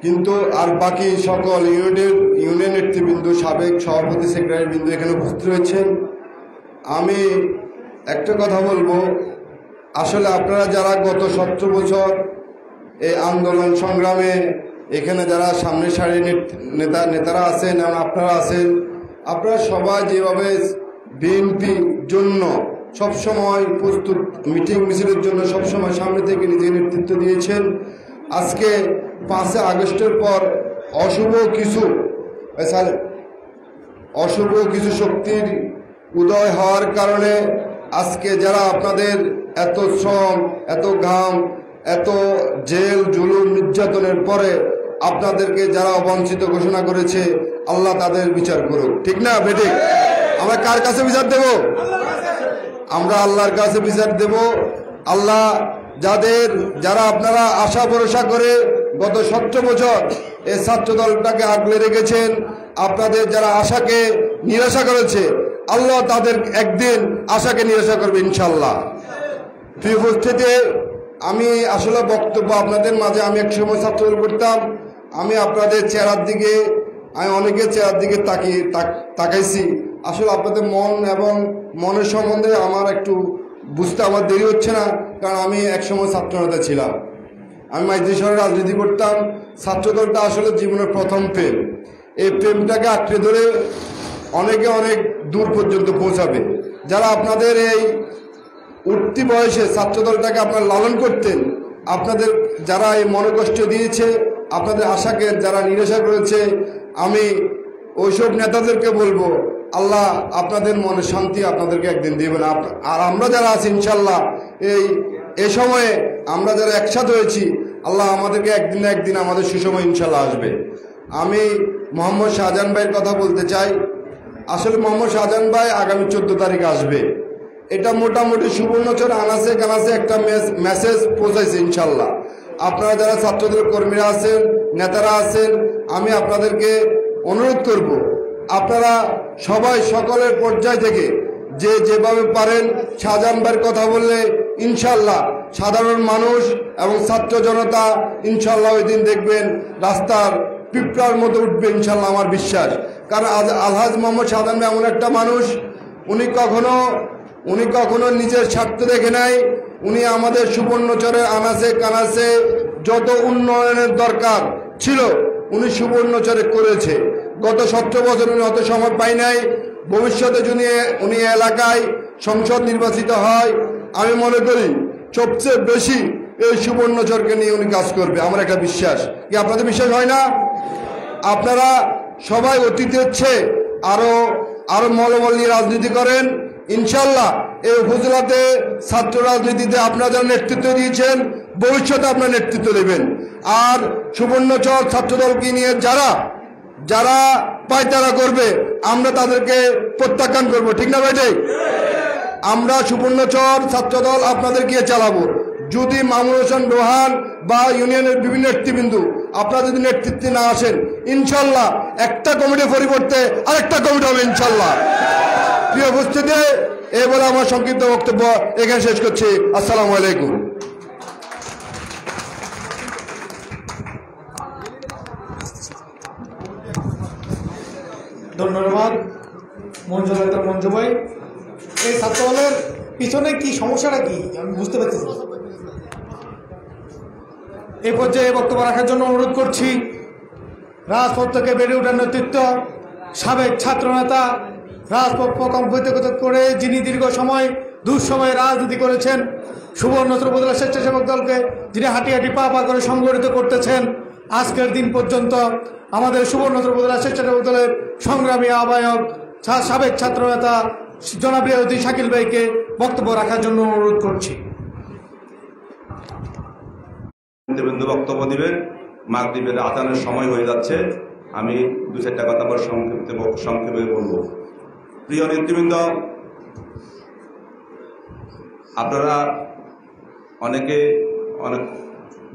কিন্তু আর বাকি সকল ইউনিয়ন নেতৃবৃন্দ, সাবেক সভাপতি সেক্রেটারি বৃন্দ এখানে উপস্থিত রয়েছেন। আমি একটা কথা বলবো, আসলে আপনারা যারা গত 17 বছর এই আন্দোলন সংগ্রামে এখানে যারা সামনের সারির নেতারা আছেন এবং আপনারা আছেন, আপনারা সবাই যেভাবে বিএনপির জন্য সবসময় প্রস্তুত, মিটিং মিছিলের জন্য সবসময় সামনে থেকে নিজের নেতৃত্ব দিয়েছেন, আজকে 5 আগস্টের পর অশুভ কিছু শক্তির উদয় হওয়ার কারণে আজকে যারা আপনাদের এত শ্রম, এত ঘাম, এত জেল জুলুম নির্যাতনের পরে আপনাদেরকে যারা অবাঞ্ছিত ঘোষণা করেছে, আল্লাহ তাদের বিচার করুক। ঠিক না বেঠিক? আমরা কার কাছে বিচার দেব? আমরা আল্লাহর কাছে বিচার দেব। আল্লাহ যারা আপনারা আশা ভরসা করে গত 17 বছর এই ছাত্র দলটাকে আগলে রেখেছেন, আপনাদের যারা আশাকে নিরাশা করেছে, আল্লাহ তাদের একদিন আশাকে নিরাশা করবে ইনশাল্লাহ। প্রিয় উপস্থিতি, আমি আসলে বক্তব্য আপনাদের মাঝে, আমি একসময় ছাত্রদল করতাম, আমি আপনাদের চেহারার দিকে, আমি অনেকের চেহারার দিকে তাকাইছি। আসলে আপনাদের মন এবং মনের সম্বন্ধে আমার একটু বুঝতে আমার দেরি হচ্ছে না, কারণ আমি একসময় ছাত্রনেতা ছিলাম। আমি মাইজদি শহরে রাজনীতি করতাম। ছাত্রদলটা আসলে জীবনের প্রথম প্রেম। এই প্রেমটাকে আঁকড়ে ধরে অনেকে অনেক দূর পর্যন্ত পৌঁছাবে। যারা আপনাদের এই উঠতি বয়সে ছাত্রদলটাকে আপনারা লালন করতেন, আপনাদের যারা এই মনোকষ্ট দিয়েছে, আপনাদের আশাকে যারা নিরাশা করেছে, আমি ওইসব নেতাদেরকে বলবো, আল্লাহ আপনাদের মনে শান্তি আপনাদেরকে একদিন দেবেন। আর আমরা যারা আছি ইনশাল্লাহ এই সময়ে আমরা যারা একসাথে হয়েছি, আল্লাহ আমাদেরকে একদিন না একদিন আমাদের সুসময় ইনশাল্লাহ আসবে। আমি মোহাম্মদ শাহজাহান ভাইয়ের কথা বলতে চাই। আসলে মোহাম্মদ শাহজাহান ভাই আগামী 14 তারিখে আসবে। এটা মোটামুটি সুবর্ণচর আনাচে কানাচে একটা মেসেজ পৌঁছাইছে ইনশাল্লাহ। আপনারা যারা ছাত্রদল কর্মীরা আছেন, নেতারা আছেন, আমি আপনাদেরকে অনুরোধ করব, আপনারা সবাই সকলের পর্যায় থেকে যেভাবে পারেন শাহজাহান ভাইয়ের কথা বললে ইনশাল্লাহ সাধারণ মানুষ এবং ছাত্র জনতা ইনশাল্লাহ ওই দিন দেখবেন রাস্তার পিঁপড়ার মতো উঠবে ইনশাল্লাহ, আমার বিশ্বাস। কারণ আলহাজ মোহাম্মদ শাহজাহান ভাই এমন একটা মানুষ, উনি কখনো নিজের স্বার্থ দেখে নাই। উনি আমাদের সুবর্ণচরের আনাচে কানাচে যত উন্নয়নের দরকার ছিল উনি সুবর্ণচরে করেছে। গত 17 বছর উনি অত সময় পাই নাই। ভবিষ্যতে যদি উনি এলাকায় সংসদ নির্বাচিত হয়, আমি মনে করি সবচেয়ে বেশি এই সুবর্ণচরকে নিয়ে উনি কাজ করবে, আমার একটা বিশ্বাস। কি আপনাদের বিশ্বাস হয় না? আপনারা সবাই অতীতের চেয়ে আরো মলবল নিয়ে রাজনীতি করেন ইনশাল্লাহ। এই উপজেলাতে ছাত্র রাজনীতিতে আপনারা যারা নেতৃত্ব দিয়েছেন, ভবিষ্যতে আপনার নেতৃত্ব দেবেন। আর সুবর্ণচর ছাত্রদলকে নিয়ে যারা পায়তারা করবে, আমরা তাদেরকে প্রত্যাখ্যান করব। ঠিক না ভাই? আমরা সুবর্ণচর ছাত্রদল আপনাদেরকে চালাবো। যদি মামুন হোসেন রোহান বা ইউনিয়নের বিভিন্ন নেতৃবৃন্দ আপনারা যদি নেতৃত্বে না আসেন, ইনশাল্লাহ একটা কমিটির পরিবর্তে আরেকটা কমিটি হবে ইনশাল্লাহ। প্রিয় উপস্থিতি, এই বলে আমার সংক্ষিপ্ত বক্তব্য এখানে শেষ করছি। আসসালামু আলাইকুম। ধন্যবাদ মঞ্জু ভাই। এই ছাত্র দলের পিছনে কি সমস্যাটা কি আমি বুঝতে পারছি। এই পর্যায়ে বক্তব্য রাখার জন্য অনুরোধ করছি রাজপথ থেকে বেড়ে ওঠার নেতৃত্ব, সাবেক ছাত্রনেতা, রাজপথ প্রকম্পিত করে যিনি দীর্ঘ সময় দুঃসময়ে রাজনীতি করেছেন, সুবর্ণচর উপজেলা স্বেচ্ছাসেবক দলকে যিনি হাঁটি হাঁটি পা পা করে সংগঠিত করতেছেন, আজকের দিন পর্যন্ত আমাদের সুবর্ণচর উপজেলা স্বেচ্ছাসেবক দলের সংগ্রামী আহ্বায়ক সাবেক ছাত্রনেতা জনাব রিয়াজউদ্দিন শাকিল ভাইকে বক্তব্য রাখার জন্য অনুরোধ করছি। বক্তব্য দিবেন। মাগরিবের আজানের সময় হয়ে যাচ্ছে, আমি দু চারটা কথা বলে সংক্ষেপে বলবো। প্রিয় নেতৃবৃন্দ, আপনারা অনেকে অনেক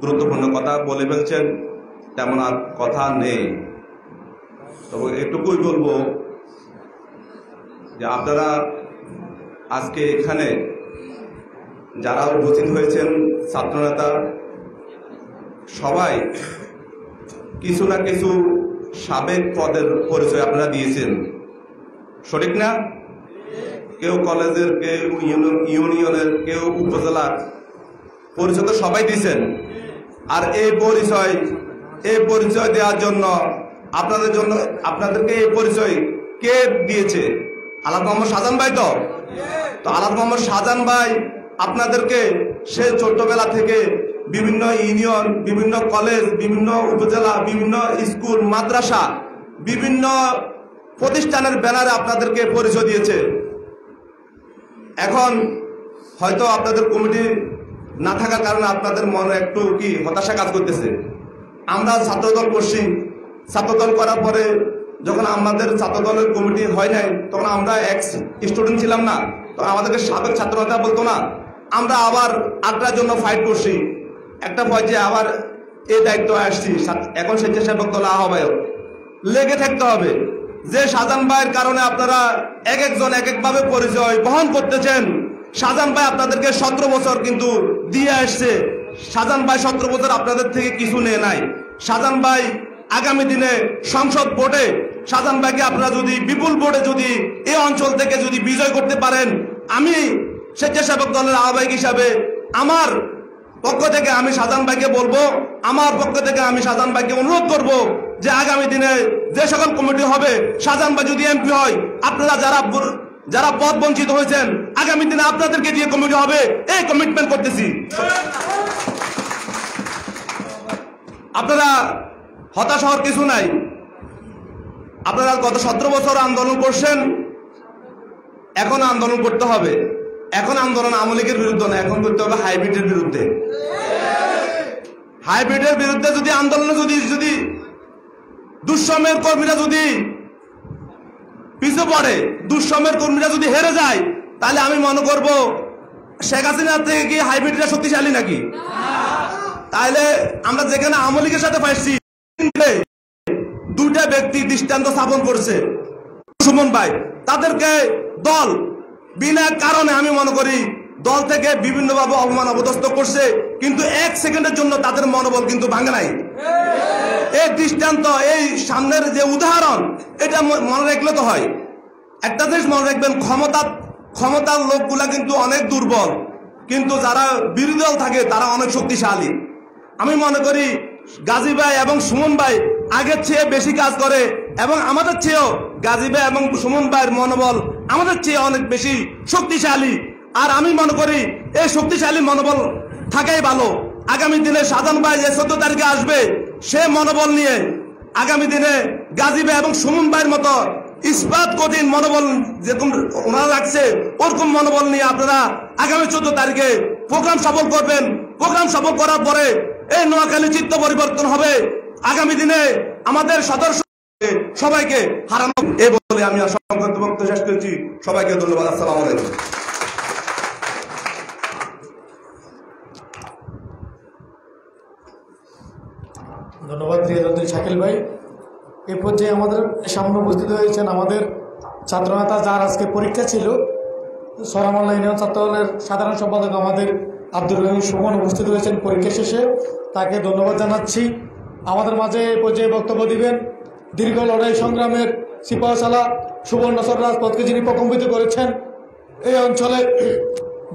গুরুত্বপূর্ণ কথা বলে ফেলছেন, তেমন আর কথা নেই। তবে এটুকুই বলবো যে আপনারা আজকে এখানে যারা উপস্থিত হয়েছেন, ছাত্রনেতা সবাই কিছু না কিছু সাবেক পদের পরিচয় আপনারা দিয়েছেন, সঠিক না? কেউ কলেজের, কেউ ইউনিয়নের, কেউ উপজেলার পরিচয় তো সবাই দিয়েছেন। আর এই পরিচয় দেওয়ার জন্য আপনাদেরকে এই পরিচয় কে দিয়েছে? আলহাজ মোহাম্মদ শাহজাহান ভাই। তো আলহাজ মোহাম্মদ শাহজাহান ভাই আপনাদেরকে সে ছোট্টবেলা থেকে বিভিন্ন ইউনিয়ন, বিভিন্ন কলেজ, বিভিন্ন উপজেলা, বিভিন্ন স্কুল, মাদ্রাসা, বিভিন্ন প্রতিষ্ঠানের ব্যানারে আপনাদেরকে পরিচয় দিয়েছে। এখন হয়তো আপনাদের কমিটি না থাকার কারণে আপনাদের মনে একটু কি হতাশা কাজ করতেছে। আমরা ছাত্রদল করছি, ছাত্রদল করার পরে যখন আমাদের ছাত্রদলের কমিটি হয় নাই, তখন আমরা এক্স স্টুডেন্ট ছিলাম না, তো আমাদেরকে সাবেক ছাত্রনেতা বলতো না। আমরা আবার আড্ডার জন্য ফাইট করছি, একটা পর্যায়ে আবার এই দায়িত্ব আসছি। এখন স্বেচ্ছাসেবক দল আহ্বায়ক লেগে থাকতে হবে। যে শাহজাহান ভাইয়ের কারণে আপনারা এক একজন এক একভাবে পরিচয় বহন করতেছেন। শাহজাহান ভাই আপনাদেরকে 17 বছর কিন্তু দিয়ে আসছে। শাহজাহান ভাই 17 বছর আপনাদের থেকে কিছু নেয় নাই। শাহজাহান ভাই আগামী দিনে সংসদ ভোটে শাহজাহান ভাইকে আপনারা যদি বিপুল ভোটে যদি এই অঞ্চল থেকে যদি বিজয় করতে পারেন, আমি স্বেচ্ছাসেবক দলের আহ্বায়ক হিসাবে আমার পক্ষ থেকে আমি শাহজাহান ভাইকে বলবো, আমার পক্ষ থেকে আমি শাহজাহান ভাইকে অনুরোধ করব যে আগামী দিনে যে সকল কমিটি হবে, শাহজাহান ভাই যদি এমপি হয়, আপনারা যারা পদ বঞ্চিত হয়েছেন, আগামী দিনে আপনাদেরকে দিয়ে কমিটি হবে, এই কমিটমেন্ট করতেছি। আপনারা হতাশ হওয়ার কিছু নাই। আপনারা গত 17 বছর আন্দোলন করছেন, এখন আন্দোলন করতে হবে। এখন আন্দোলন আওয়ামী লীগের বিরুদ্ধে না, এখন করতে হবে হাইব্রিডের বিরুদ্ধে। হাইব্রিডের বিরুদ্ধে যদি আন্দোলনে যদি দুঃসময়ের কর্মীরা যদি পিছু পড়ে, দুঃসময়ের কর্মীরা যদি হেরে যায়, তাহলে আমি মনে করব শেখ হাসিনার থেকে কি হাইব্রিডরা শক্তিশালী নাকি? তাহলে আমরা যেখানে আওয়ামী লীগের সাথে পাইছি, দুইটা ব্যক্তি দৃষ্টান্ত স্থাপন করছে, সুমন ভাই, তাদেরকে দল বিনা কারণে আমি মনে করি দল থেকে বিভিন্নভাবে অপমান অপদস্থ করছে, কিন্তু 1 সেকেন্ডের জন্য তাদের মনোবল কিন্তু ভাঙে নাই। এই দৃষ্টান্ত, এই সামনের যে উদাহরণ, এটা মনে রাখলে তো হয়। একটা জিনিস মনে রাখবেন, ক্ষমতার লোকগুলা কিন্তু অনেক দুর্বল, কিন্তু যারা বিরোধী দল থাকে তারা অনেক শক্তিশালী। আমি মনে করি গাজী ভাই এবং সুমন ভাই আগের চেয়ে বেশি কাজ করে, এবং আমাদের চেয়েও গাজী ভাই এবং সুমন ভাইয়ের মনোবল আমাদের চেয়ে অনেক বেশি শক্তিশালী। আর আমি মনে করি এই শক্তিশালী মনোবল থাকাই ভালো। আগামী দিনে শাহজাহান ভাই যে 14 তারিখে আসবে, সে মনোবল নিয়ে আগামী দিনে গাজী ভাই এবং সুমন ভাইয়ের মতো ইস্পাত কঠিন মনোবল যেরকম ওনারা রাখছে, ওরকম মনোবল নিয়ে আপনারা আগামী 14 তারিখে প্রোগ্রাম সফল করবেন। প্রোগ্রাম সফল করার পরে এই নোয়াখালী চিত্ত পরিবর্তন হবে। আগামী দিনে আমাদের সদস্য সবাইকে হারানো, এই বলে আমি সংক্ষিপ্ত বক্তব্য শেষ করছি। সবাইকে ধন্যবাদ। আসসালামু আলাইকুম। ধন্যবাদ রিয়াজউদ্দিন শাকিল ভাই। এই পর্যায়ে আমাদের সামনে উপস্থিত হয়েছেন আমাদের ছাত্রনেতা, যার আজকে পরীক্ষা ছিল, সরামল্লা ইউনিয়ন ছাত্রদলের সাধারণ সম্পাদক আমাদের আব্দুর রহিম সুমন উপস্থিত হয়েছেন পরীক্ষা শেষে, তাকে ধন্যবাদ জানাচ্ছি। আমাদের মাঝে এই পর্যায়ে বক্তব্য দিবেন দীর্ঘ লড়াই সংগ্রামের সিপাহসালা সুবর্ণচর রাজপথকে যিনি প্রকম্পিত করেছেন। এই অঞ্চলে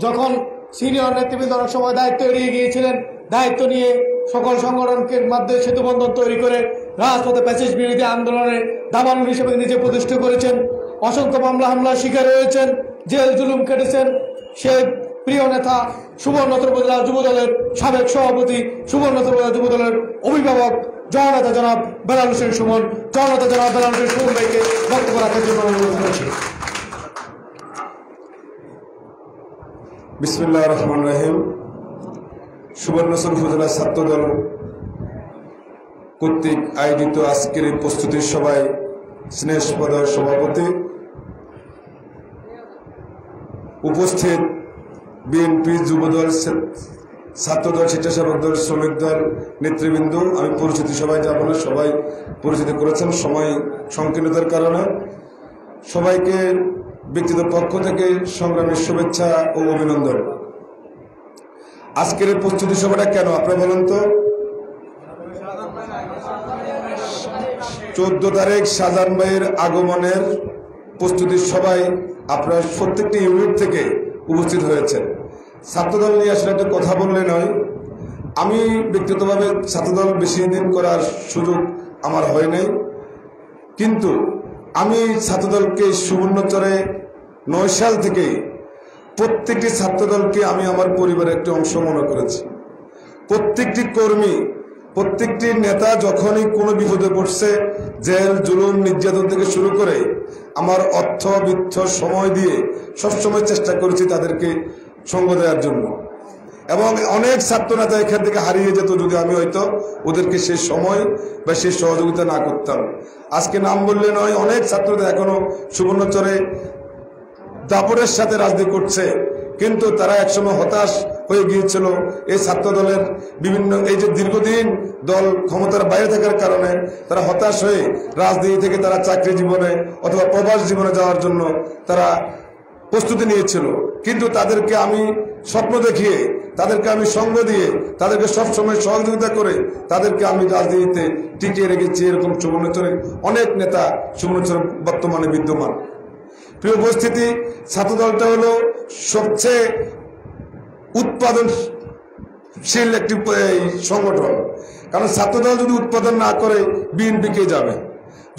যখন সিনিয়র নেতৃবৃন্দ অনেক সময় দায়িত্ব এড়িয়ে গিয়েছিলেন, দায়িত্ব নিয়ে সকল সংগঠনকে মাধ্যমে সেতুবন্ধন তৈরি করে রাজপথে প্যাসেজ বিরোধী আন্দোলনে দাবানল হিসেবে নিজে প্রতিষ্ঠা করেছেন। অসংখ্য মামলা হামলার শিকার হয়েছেন, জেল জুলুম কেটেছেন। সে প্রিয় নেতা সুবর্ণচর উপজেলা যুবদলের সাবেক সভাপতি, সুবর্ণচর উপজেলা যুবদলের অভিভাবক জননেতা জনাব বেলাল হোসেন সুমন, জননেতা জনাব বেলাল হোসেন সুমন ভাইকে বক্তব্য রাখার জন্য অনুরোধ করছি। বিসমিল্লাহির রহমানির রহিম। সুবর্ণচর উপজেলা ছাত্রদল কর্তৃক আয়োজিত আজকের এই প্রস্তুতি সভায় স্নেহস্পদ সভাপতি, উপস্থিত বিএনপি, যুবদল, ছাত্রদল, স্বেচ্ছাসেবক দল, শ্রমিক দল নেতৃবৃন্দ, আমি পরিচিতি সবাই যাব না, সবাই পরিচিতি করেছেন, সময় সংকীর্ণতার কারণে সবাইকে ব্যক্তিগত পক্ষ থেকে সংগ্রামের শুভেচ্ছা ও অভিনন্দন। আজকের এই প্রস্তুতি সভাটা কেন আপনারা বলেন তো? 14 তারিখ শাহজাহান ভাইয়ের আগমনের প্রস্তুতির সভায় আপনারা প্রত্যেকটি ইউনিট থেকে উপস্থিত হয়েছেন। ছাত্রদল নিয়ে আসলে একটা কথা বললে নয়, আমি ব্যক্তিগতভাবে ছাত্রদল বেশি দিন করার সুযোগ আমার হয় নাই, কিন্তু আমি ছাত্রদলকে সুবর্ণচরে 9 সাল থেকে প্রত্যেকটি ছাত্রদলকে আমি আমার পরিবারের একটি অংশ মনে করেছি। প্রত্যেকটি কর্মী, প্রত্যেকটি নেতা যখনই কোনো বিপদে পড়ছে, জেল জুলুম নির্যাতন থেকে শুরু করে আমার অর্থ বিত্ত সময় দিয়ে সবসময় চেষ্টা করেছি তাদেরকে সঙ্গ দেওয়ার জন্য। এবং অনেক ছাত্র নেতা এখান থেকে হারিয়ে যেত যদি আমি হয়তো ওদেরকে সেই সময় বা সেই সহযোগিতা না করতাম। আজকে নাম বললে নয়, অনেক ছাত্রদের এখনো সুবর্ণচরে দাপটের সাথে রাজনীতি করছে, কিন্তু তারা একসময় হতাশ হয়ে গিয়েছিল। এই ছাত্র দলের বিভিন্ন এই যে দীর্ঘদিন দল ক্ষমতার বাইরে থাকার কারণে তারা হতাশ হয়ে রাজনীতি থেকে তারা চাকরি জীবনে অথবা প্রবাস জীবনে যাওয়ার জন্য তারা প্রস্তুতি নিয়েছিল। কিন্তু তাদেরকে আমি স্বপ্ন দেখিয়ে, তাদেরকে আমি সঙ্গ দিয়ে, তাদেরকে সবসময় সহযোগিতা করে তাদেরকে আমি রাজনীতিতে টিকিয়ে রেখেছি। এরকম সুবর্ণচরে অনেক নেতা সুবর্ণচরে বর্তমানে বিদ্যমান। প্রিয় উপস্থিতি, ছাত্রদলটা হলো সবচেয়ে উৎপাদনশীল একটি সংগঠন, কারণ ছাত্রদল যদি উৎপাদন না করে বিএনপি কে যাবে?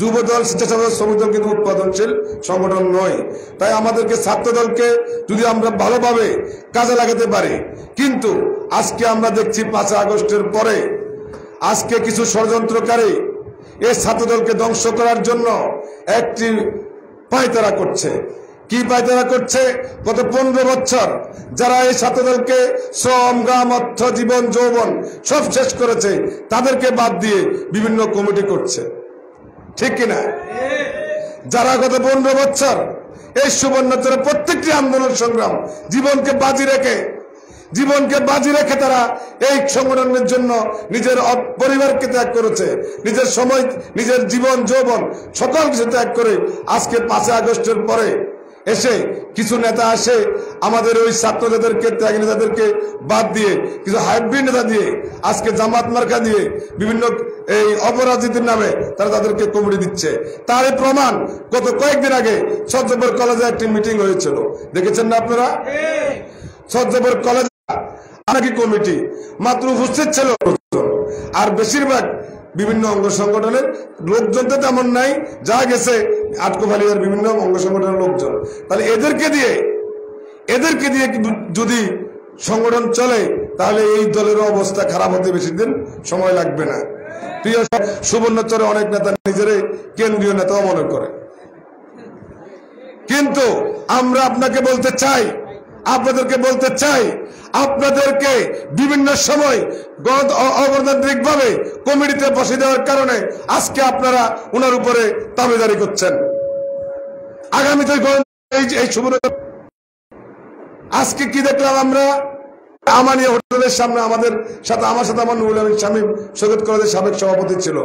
যুবদল, স্বেচ্ছাসেবক শ্রমিক দল কিন্তু উৎপাদনশীল সংগঠন নয়। তাই আমাদেরকে ছাত্রদলকে যদি আমরা ভালোভাবে কাজে লাগাতে পারি, কিন্তু আজকে আমরা দেখছি 5 আগস্টের পরে আজকে কিছু ষড়যন্ত্রকারী এই ছাত্রদলকে ধ্বংস করার জন্য একটি পায়তারা করছে। কি পায়তারা করছে? গত 15 বছর যারা এই ছাত্রদলকে শ্রম, গ্রাম, অর্থ, জীবন, যৌবন সব শেষ করেছে, তাদেরকে বাদ দিয়ে বিভিন্ন কমিটি করছে, ঠিক কিনা? যারা গত 15 বছর এই সুবর্ণচরে প্রত্যেকটি আন্দোলন সংগ্রাম জীবনকে বাজি রেখে তারা এই সংগঠনের জন্য নিজের পরিবারকে ত্যাগ করেছে, নিজের সময়, নিজের জীবন, যৌবন সকল কিছু ত্যাগ করে আজকে 5 আগস্টের পরে এসে কিছু নেতা আসে আমাদের ওই ছাত্র নেতাদেরকে, ত্যাগী নেতাদেরকে বাদ দিয়ে কিছু হাইব্রিড নেতা দিয়ে আজকে জামাত মার্কা দিয়ে বিভিন্ন এই অপরাজনীতির নামে তারা তাদেরকে কমিটি দিচ্ছে। তার প্রমাণ গত কয়েকদিন আগে সজ্জবর কলেজে একটি মিটিং হয়েছিল, দেখেছেন না আপনারা? সজ্জবর কলেজ নাকি কমিটি মাত্র উপস্থিত ছিল আর বেশিরভাগ বিভিন্ন অঙ্গ সংগঠনের লোকজন তো তেমন নাই, যা গেছে আটকোভালিয়ার বিভিন্ন অঙ্গ সংগঠনের লোকজন। তাহলে এদেরকে দিয়ে যদি সংগঠন চলে, তাহলে এই দলের অবস্থা খারাপ হতে বেশি দিন সময় লাগবে না। প্রিয় সুবর্ণচরে অনেক নেতা নিজেরাই কেন্দ্রীয় নেতাও মনে করে, কিন্তু আমরা আপনাদেরকে বলতে চাই, আপনাদেরকে বিভিন্ন সময় অগণতান্ত্রিক ভাবে কমিটিতে বসে দেওয়ার কারণে আজকে আপনারা ওনার উপরে দাবিদারি করছেন। আগামীতে এই সুবর্ণ আজকে কি দেখলাম আমরা? আমানিয়া হোটেলের সামনে আমার সাথে আমার নুরুল আমিন শামীম শহীদ কলেজের সাবেক সভাপতি ছিল,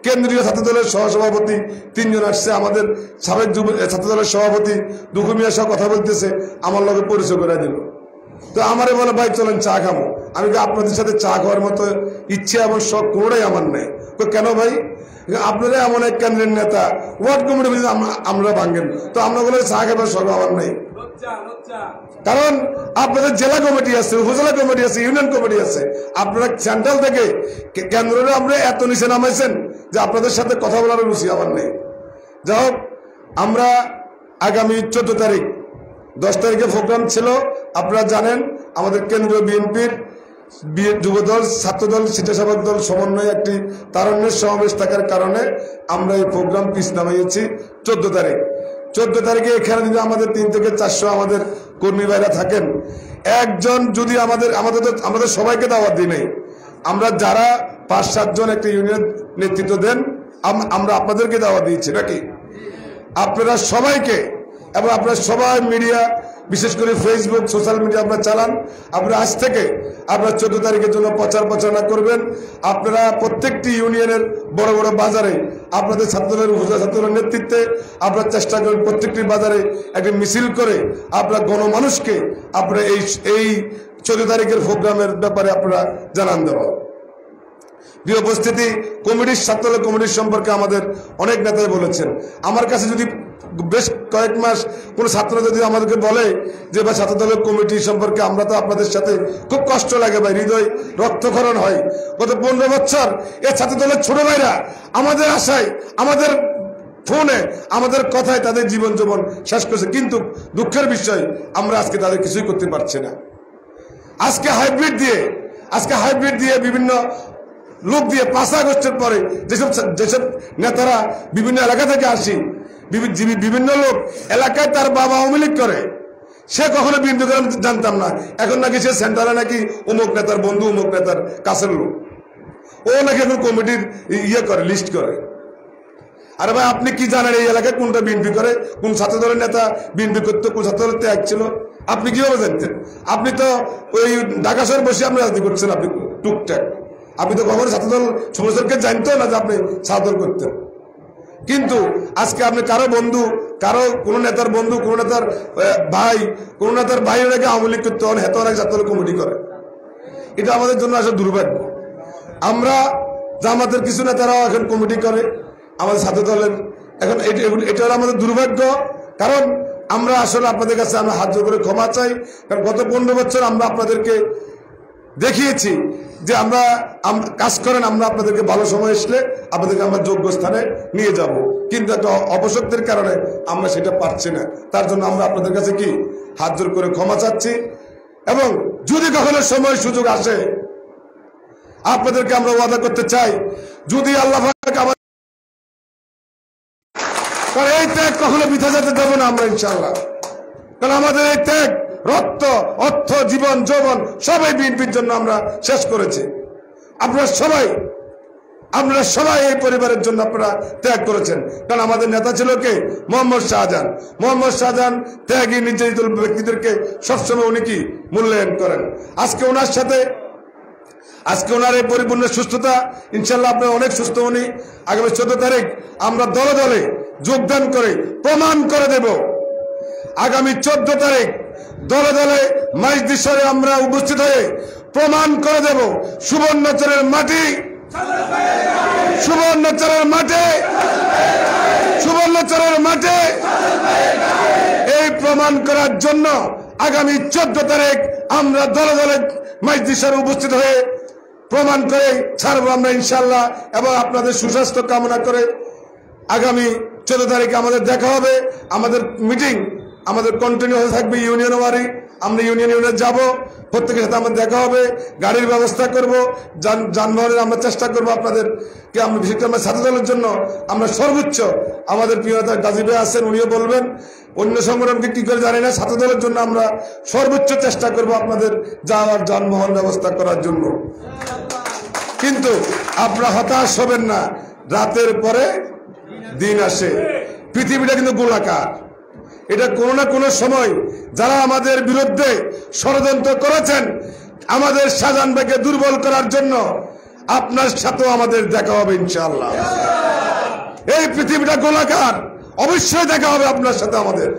কেন্দ্রীয় ছাত্র দলের সহসভাপতি 3 জন আসছে, আমাদের সাবেক ছাত্র দলের সভাপতি দুঃখু মিয়া সহ কথা বলতেছে, আমার লগে পরিচয় করে দিল। তো আমারে বলে ভাই চলেন চা খাবো। আমি আপনাদের সাথে চা খাওয়ার মতো ইচ্ছে এবং শখ কোনোটাই আমার নেই। কেন ভাই? আপনারা এমন এক কেন্দ্রের নেতা, ওয়ার্ড কমিটি আমরা ভাঙেন, তো আপনাগুলো চা খাবার শখ আমার নেই। কারণ আপনাদের জেলা কমিটি আছে, উপজেলা কমিটি আছে, ইউনিয়ন কমিটি আছে, আপনারা সেন্ট্রাল থেকে কেন্দ্রে আমরা এত নিচে নামাইছেন যে আপনাদের সাথে কথা বলার রুচি আমার নেই। যাই হোক, আমরা আগামী 14 তারিখ 10 তারিখে প্রোগ্রাম ছিল, আপনারা জানেন আমাদের কেন্দ্রীয় বিএনপির যুবদল, ছাত্রদল, স্বেচ্ছাসেবক দল সমন্বয়ে একটি তারুণ্যের সমাবেশ থাকার কারণে আমরা এই প্রোগ্রাম পিছ নামাইছি 14 তারিখ। 14 তারিখে এখানে যদি আমাদের 3 থেকে 400 আমাদের কর্মী ভাইরা থাকেন, একজন যদি আমাদের সবাইকে দাওয়াত দিই নাই, আমরা যারা 5-7 জন একটা ইউনিয়নের নেতৃত্ব দেন, আমরা আপনাদেরকে দাওয়াত দিয়েছি নাকি? আপনারা সবাইকে, এবং আপনারা সবাই মিডিয়া, বিশেষ করে ফেসবুক, সোশ্যাল মিডিয়া আপনারা চালান। আপনারা আজ থেকে আপনারা 14 তারিখের জন্য প্রচারণা করবেন। আপনারা প্রত্যেকটি ইউনিয়নের বড় বড় বাজারে আপনাদের ছাত্রদের, উপজেলা ছাত্রদের নেতৃত্বে আপনারা চেষ্টা করেন প্রত্যেকটি বাজারে একটা মিছিল করে আপনারা গণমানুষকে আপনারা এই 14 তারিখের প্রোগ্রামের ব্যাপারে আপনারা জানান দেওয়া। প্রিয় উপস্থিতি, কমিটির ছাত্রদল কমিটির সম্পর্কে আমাদের অনেক নেতাই বলেছেন। আমার কাছে যদি বেশ কয়েক মাস কোন ছাত্র যদি আমাদেরকে বলে যে ভাই ছাত্রদলের কমিটি সম্পর্কে আমরা তো আপনাদের সাথে খুব কষ্ট লাগে ভাই, হৃদয় রক্তক্ষরণ হয়। গত 15 বছর এই ছাত্রদলের ছোট ভাইরা আমাদের আশায়, আমাদের ফোনে, আমাদের কথায় তাদের জীবন জীবন শেষ করছে, কিন্তু দুঃখের বিষয় আমরা আজকে তাদের কিছুই করতে পারছি না। আজকে হাইব্রিড দিয়ে বিভিন্ন লোক দিয়ে 5 আগস্টের পরে যেসব নেতারা বিভিন্ন এলাকা থেকে আসি, বিভিন্ন লোক এলাকায় তার বাবা আওয়ামী লীগ করে, সে কখনো বিন্দু করে জানতাম না, এখন নাকি সে সেন্টারে নাকি অমুক নেতার বন্ধু, অমুক নেতার কাছের লোক, ও নাকি এখন কমিটির করে, লিস্ট করে। আরে ভাই, আপনি কি জানেন এই এলাকায় কোনটা বিএনপি করে, কোন ছাত্র দলের নেতা বিএনপি করতো, কোন ছাত্র দলের ত্যাগ ছিল? আপনি কিভাবে জানতেন? আপনি তো ওই ঢাকা শহরে বসে আপনি রাজনীতি করছেন, আপনি টুকটাক, আপনি তো কখনো ছাত্রদল সমস্যাকে জানতো না যে আপনি ছাত্রদল করতেন। কিন্তু আজকে আপনি কারো বন্ধু, কোন নেতার বন্ধু, কোন নেতার ভাই, কোন নেতার ভাই ওনাকে আওয়ামী লীগ করতে হন, হেতু অনেক ছাত্রদল কমিটি করে। এটা আমাদের জন্য আসলে দুর্ভাগ্য। আমরা জামাতের কিছু নেতারাও এখন কমিটি করে আমাদের ছাত্রদলের, এখন এটা হলো আমাদের দুর্ভাগ্য। কারণ আমরা আসলে আপনাদের কাছে আমরা হাত জোর করে ক্ষমা চাই, কারণ গত 15 বছর আমরা আপনাদেরকে দেখিয়েছি যে আমরা কাজ করেন, আমরা আপনাদেরকে ভালো সময় আসলে আপনাদেরকে আমরা যোগ্য স্থানে নিয়ে যাব, কিন্তু একটা অপশক্তির কারণে আমরা সেটা পারছি না। তার জন্য আমরা আপনাদের কাছে কি হাত জোর করে ক্ষমা চাচ্ছি, এবং যদি কখনো সময় সুযোগ আসে আপনাদেরকে আমরা ওয়াদা করতে চাই, যদি আল্লাহ এই ত্যাগ কখনো বৃথা যেতে দেবো না আমরা ইনশাআল্লাহ। কারণ আমাদের এই ত্যাগ, রক্ত, অর্থ, জীবন, যৌবন সবাই বিএনপির জন্য আমরা শেষ করেছি। আপনারা সবাই এই পরিবারের জন্য আপনারা ত্যাগ করেছেন। কারণ আমাদের নেতা ছিল কে? মোহাম্মদ শাহজাহান। মোহাম্মদ শাহজাহান ত্যাগী, নির্যাতিত ব্যক্তিদেরকে সবসময় উনি কি মূল্যায়ন করেন। আজকে ওনার এই পরিপূর্ণ সুস্থতা, ইনশাল্লাহ আপনার অনেক সুস্থ উনি। আগামী 14 তারিখ আমরা দলে দলে যোগদান করে প্রমাণ করে দেব। আগামী 14 তারিখ দলে দলে মাইজদিসরে আমরা উপস্থিত হয়ে প্রমাণ করে দেব সুবর্ণচরের মাটি, এই প্রমাণ করার জন্য আগামী 14 তারিখ আমরা দলে দলে মাইজদিসরে উপস্থিত হয়ে প্রমাণ করে ছাড়বো আমরা ইনশাল্লাহ। এবং আপনাদের সুস্বাস্থ্য কামনা করে আগামী 14 তারিখে আমাদের দেখা হবে। আমাদের মিটিং আমাদের কন্টিনিউ হতে থাকবে ইউনিয়ন ওয়ারি। আমরা ইউনিয়নে যাব, প্রত্যেকের সাথে আমাদের দেখা হবে, গাড়ির ব্যবস্থা করব, যানবাহনের আমরা চেষ্টা করবো আপনাদেরকে। আমরা বিশেষ করে আমরা ছাত্রদলের জন্য আমরা সর্বোচ্চ, আমাদের প্রিয় নেতা গাজী ভাই আছেন, উনিও বলবেন, অন্য সংগঠনকে কি করে জানি না, ছাত্রদলের জন্য আমরা সর্বোচ্চ চেষ্টা করব আপনাদের যাওয়ার যানবাহন ব্যবস্থা করার জন্য। কিন্তু আপনারা হতাশ হবেন না, রাতের পরে দিন আসে। পৃথিবীটা কিন্তু গোলাকার। এটা কোনো না কোনো সময় যারা আমাদের বিরুদ্ধে ষড়যন্ত্র করেছেন আমাদের শাহজাহান ভাইকে দুর্বল করার জন্য আপনার সাথেও আমাদের দেখা হবে ইনশাআল্লাহ। এই পৃথিবীটা গোলাকার, অবশ্যই দেখা হবে আপনার সাথে আমাদের,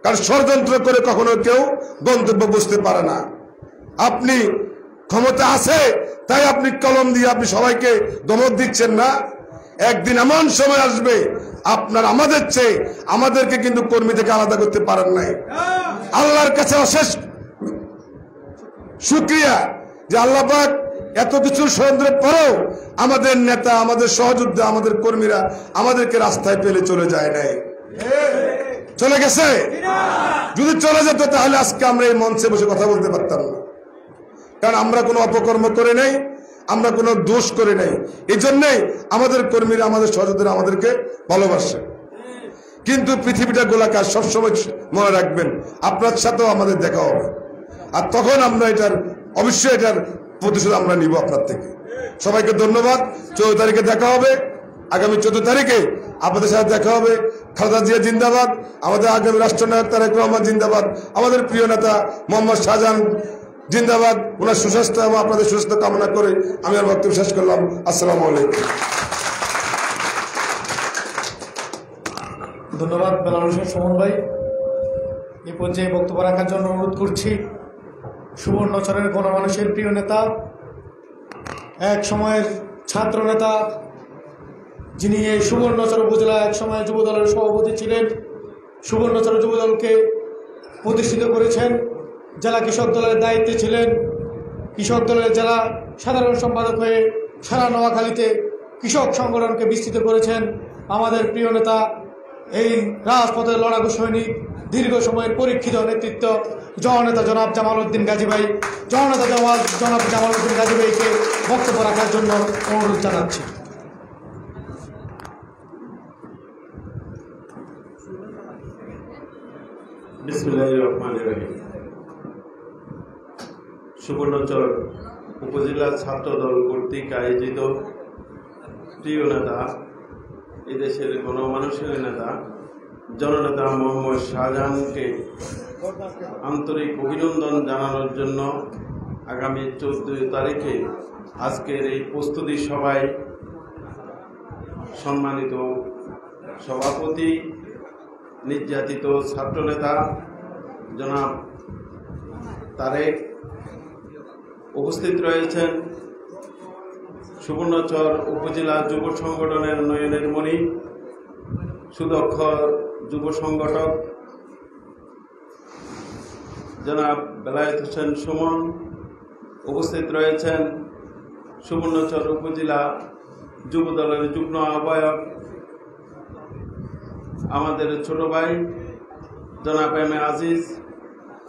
কারণ ষড়যন্ত্র করে কখনো কেউ গন্তব্য বুঝতে পারে না। আপনি ক্ষমতা আছে তাই আপনি কলম দিয়ে আপনি সবাইকে দমক দিচ্ছেন না। একদিন এমন সময় আসবে আপনার আমাদের চেয়ে আমাদেরকে কিন্তু কর্মী থেকে আলাদা করতে পারেন নাই। আল্লাহর কাছে অশেষ শুকরিয়া যে আল্লাহ পাক এত কিছু ষড়যন্ত্রের পরেও আমাদের নেতা, আমাদের সহযোদ্ধা, আমাদের কর্মীরা আমাদেরকে রাস্তায় পেলে চলে যায় নাই। চলে গেছে? যদি চলে যেত তাহলে আজকে আমরা এই মঞ্চে বসে কথা বলতে পারতাম না, কারণ আমরা কোনো অপকর্ম করে নাই, আমরা কোনো দোষ করে নাই। এই জন্যই আমাদের কর্মীরা, আমাদের সহযোদ্ধারা আমাদেরকে ভালোবাসে। কিন্তু পৃথিবীটা গোলাকার, সবসময় মনে রাখবেন আপনার সাথেও আমাদের দেখা হবে, আর তখন আমরা অবশ্যই এটার প্রতিশোধ আমরা নিব আপনার থেকে। সবাইকে ধন্যবাদ। 14 তারিখে দেখা হবে। আগামী 14 তারিখে আপনাদের সাথে দেখা হবে। খালেদা জিয়া জিন্দাবাদ, আমাদের আগামী রাষ্ট্রনায়ক তারেক রহমান জিন্দাবাদ, আমাদের প্রিয় নেতা মোহাম্মদ শাহজাহান জিন্দাবাদ। ওনার সুস্বাস্থ্য এবং আপনাদের সুস্বাস্থ্য কামনা করে আমি আমার বক্তব্য শেষ করলাম। আসসালামু আলাইকুম। ধন্যবাদ বেলাল হোসেন সুমন ভাই। এই পর্যায়ে বক্তব্য রাখার জন্য অনুরোধ করছি সুবর্ণচরের গণমানুষের প্রিয় নেতা, এক সময়ের ছাত্র নেতা, যিনি এই সুবর্ণচর উপজেলা এক সময় যুবদলের সভাপতি ছিলেন, সুবর্ণচর যুবদলকে প্রতিষ্ঠিত করেছেন, জেলা কৃষক দলের দায়িত্বে ছিলেন, কৃষক দলের জেলা সাধারণ সম্পাদক হয়ে সারা নোয়াখালীতে কৃষক সংগঠনকে বিস্তৃত করেছেন আমাদের প্রিয় নেতা, এই রাজপথের লড়াকু সৈনিক, দীর্ঘ সময়ের পরীক্ষিত নেতৃত্ব জননেতা জনাব জামাল উদ্দিন গাজী ভাই। জননেতা জনাব জামাল উদ্দিন গাজী ভাইকে বক্তব্য রাখার জন্য অনুরোধ জানাচ্ছি। বিসমিল্লাহির রহমানির রহিম। সুবর্ণচর উপজেলা ছাত্রদল কর্তৃক আয়োজিত প্রিয় নেতা, এদেশের গণমানুষের নেতা জননেতা মোহাম্মদ শাহজাহানকে আন্তরিক অভিনন্দন জানানোর জন্য আগামী 14 তারিখে আজকের এই প্রস্তুতি সভায় সম্মানিত সভাপতি, নির্যাতিত ছাত্রনেতা জনাব তারেক উপস্থিত রয়েছেন, সুবর্ণচর উপজেলা যুব সংগঠনের নয়নের মণি, সুদক্ষ যুব সংগঠক জনাব বেলায়েত হোসেন সুমন, উপস্থিত রয়েছেন সুবর্ণচর উপজেলা যুব দলের যুগ্ম আহ্বায়ক আমাদের ছোট ভাই জনাব এম এ আজিজ,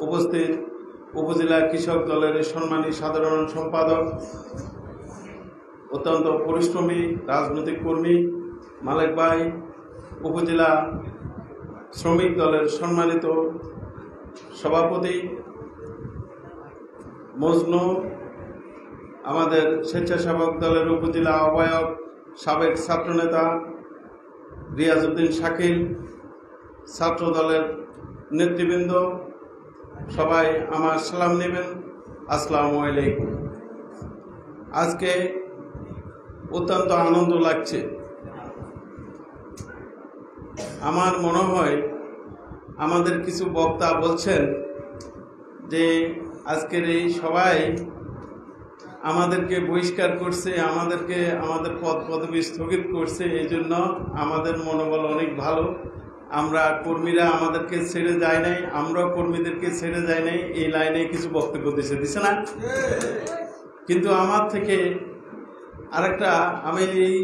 উপস্থিত উপজেলা কৃষক দলের সম্মানী সাধারণ সম্পাদক, অত্যন্ত পরিশ্রমী রাজনৈতিক কর্মী মালেক ভাই, উপজেলা শ্রমিক দলের সম্মানিত সভাপতি মজনু, আমাদের স্বেচ্ছাসেবক দলের উপজেলা আহ্বায়ক সাবেক ছাত্রনেতা রিয়াজউদ্দিন শাকিল, ছাত্র দলের নেতৃবৃন্দ, সবাই আমার সালাম নেবেন। আসসালামু আলাইকুম। আজকে অত্যন্ত আনন্দ লাগছে। আমার মনে হয় আমাদের কিছু বক্তা বলছেন যে আজকের এই সবাই আমাদেরকে বহিষ্কার করছে, আমাদের পদ পদবি স্থগিত করছে, এই জন্য আমাদের মনোবল অনেক ভালো। আমরা কর্মীরা আমাদেরকে ছেড়ে যায় নাই, আমরাও কর্মীদেরকে ছেড়ে যায় নাই, এই লাইনে কিছু বক্তব্য দিছে না। কিন্তু আমার থেকে আরেকটা, আমি এই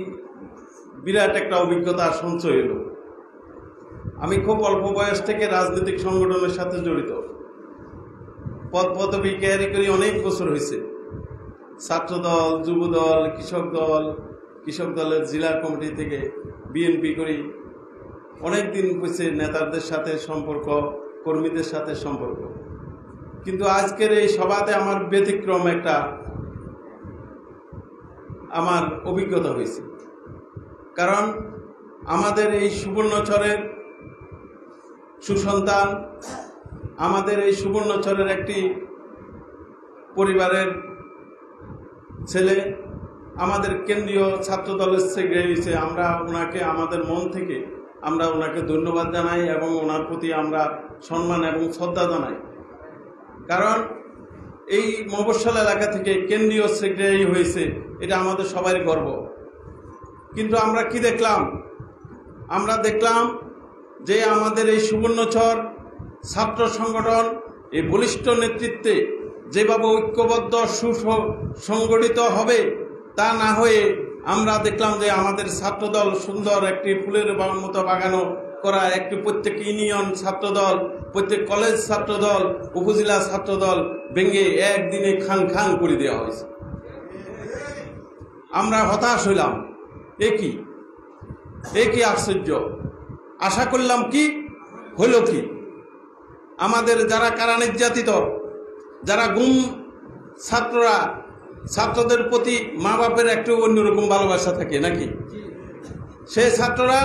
বিরাট একটা অভিজ্ঞতা সঞ্চয় হলো। আমি খুব অল্প বয়স থেকে রাজনৈতিক সংগঠনের সাথে জড়িত, পদ পদবি ক্যারি করি অনেক বছর হয়েছে। ছাত্রদল, যুবদল, কৃষক দলের জেলা কমিটি থেকে বিএনপি করি, অনেক দিন হয়েছে নেতাদের সাথে সম্পর্ক, কর্মীদের সাথে সম্পর্ক। কিন্তু আজকের এই সভাতে আমার ব্যতিক্রম একটা আমার অভিজ্ঞতা হয়েছে। কারণ আমাদের এই সুবর্ণচরের সুসন্তান, আমাদের এই সুবর্ণচরের একটি পরিবারের ছেলে, আমাদের কেন্দ্রীয় ছাত্র দলের সেক্রেটারি। আমরা ওনাকে আমাদের মন থেকে আমরা ওনাকে ধন্যবাদ জানাই এবং ওনার প্রতি আমরা সম্মান এবং শ্রদ্ধা জানাই। কারণ এই মফস্বল এলাকা থেকে কেন্দ্রীয় সেক্রেটারি হয়েছে, এটা আমাদের সবারই গর্ব। কিন্তু আমরা কি দেখলাম? আমরা দেখলাম যে আমাদের এই সুবর্ণচর ছাত্র সংগঠন এই বলিষ্ঠ নেতৃত্বে যেভাবে ঐক্যবদ্ধ সুসংগঠিত হবে তা না হয়ে আমরা দেখলাম যে আমাদের ছাত্রদল সুন্দর একটি ফুলের মতো বাগানো করা একটি প্রত্যেক ইউনিয়ন ছাত্রদল, প্রত্যেক কলেজ ছাত্রদল, উপজেলা ছাত্রদল ভেঙে একদিনে খান খান করে দেওয়া হয়েছে। আমরা হতাশ হইলাম। এ কি আশ্চর্য! আশা করলাম কি হইল কি? আমাদের যারা কারা নির্যাতিত, যারা গুম ছাত্ররা, ছাত্রদের প্রতি মা বাপের একটু অন্যরকম ভালোবাসা থাকে নাকি? সেই ছাত্ররা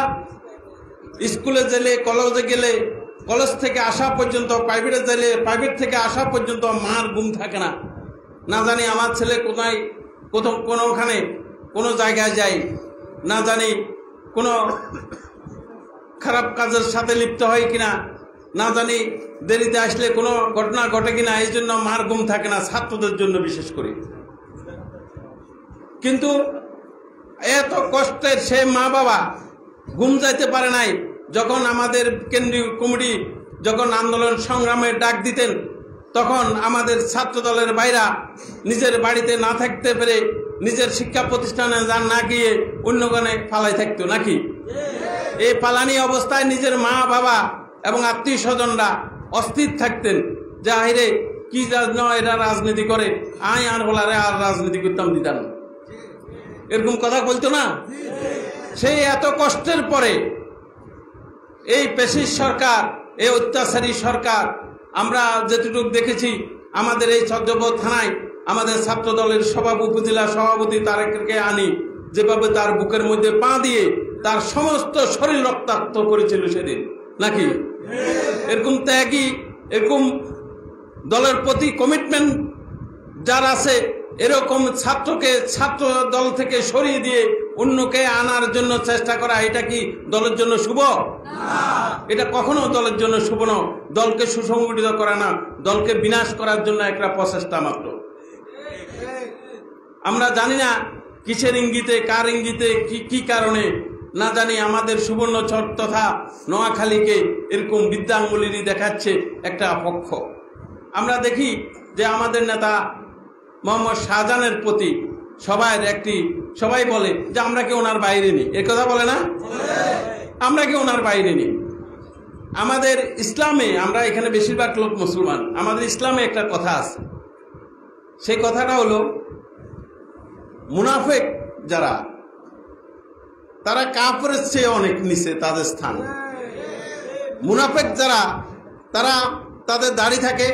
স্কুলে গেলে, কলেজে গেলে, কলেজ থেকে আসা পর্যন্ত, প্রাইভেটে গেলে, প্রাইভেট থেকে আসা পর্যন্ত মার ঘুম থাকে না। না জানি আমার ছেলে কোথায় কোনোখানে কোনো জায়গায় যায়, না জানি কোনো খারাপ কাজের সাথে লিপ্ত হয় কিনা, না জানি দেরিতে আসলে কোনো ঘটনা ঘটে কিনা। এই জন্য মার ঘুম থাকে না, ছাত্রদের জন্য বিশেষ করে। কিন্তু এত কষ্টের সে মা বাবা ঘুম যাইতে পারে নাই যখন আমাদের কেন্দ্রীয় কমিটি যখন আন্দোলন সংগ্রামে ডাক দিতেন, তখন আমাদের ছাত্র দলের ভাইরা নিজের বাড়িতে না থাকতে পেরে নিজের শিক্ষা প্রতিষ্ঠানে না গিয়ে অন্যগণে পালাই থাকতো নাকি? এই পালানি অবস্থায় নিজের মা বাবা এবং আত্মীয় স্বজনরা অস্থির থাকতেন যে আইরে কি এরা রাজনীতি করে, আই আর বলারে আর রাজনীতি করতাম দিতাম, এরকম কথা বলতো না? সেই এত কষ্টের পরে এই পেশির সরকার, এই অত্যাচারী সরকার, আমরা যেটুকু দেখেছি আমাদের এই চন্দ্রপুর থানায় আমাদের ছাত্র দলের উপজেলা সভাপতি তারেককে আনি যেভাবে তার বুকের মধ্যে পা দিয়ে তার সমস্ত শরীর রক্তাক্ত করেছিল সেদিন নাকি? এরকম ত্যাগী, এরকম দলের প্রতি কমিটমেন্ট যার আছে, এরকম ছাত্রকে ছাত্র দল থেকে সরিয়ে দিয়ে অন্যকে আনার জন্য চেষ্টা করা, এটা কি দলের জন্য শুভ? এটা কখনো দলের জন্য শুভ না। দলকে সুসংগঠিত করা না, দলকে বিনাশ করার জন্য একটা প্রচেষ্টা মাত্র। আমরা জানি না কিসের ইঙ্গিতে, কার ইঙ্গিতে, কি কারণে না জানি আমাদের সুবর্ণচর তথা নোয়াখালীকে এরকম বিদ্যাঙ্গুলিরই দেখাচ্ছে একটা পক্ষ। আমরা দেখি যে আমাদের নেতা মোহাম্মদ শাহজাহানের প্রতি সবাই বলে যে আমরা কি ওনার বাইরে নেই, এর কথা বলে না? আমরা কি ওনার বাইরে নেই? আমাদের ইসলামে, আমরা এখানে বেশিরভাগ লোক মুসলমান, আমাদের ইসলামে একটা কথা আছে, সেই কথাটা হলো মুনাফেক যারা, তারা কাফেরের চেয়ে অনেক নিচে তাদের স্থান। মুনাফেক যারা, তারা তাদের দাড়ি থাকে,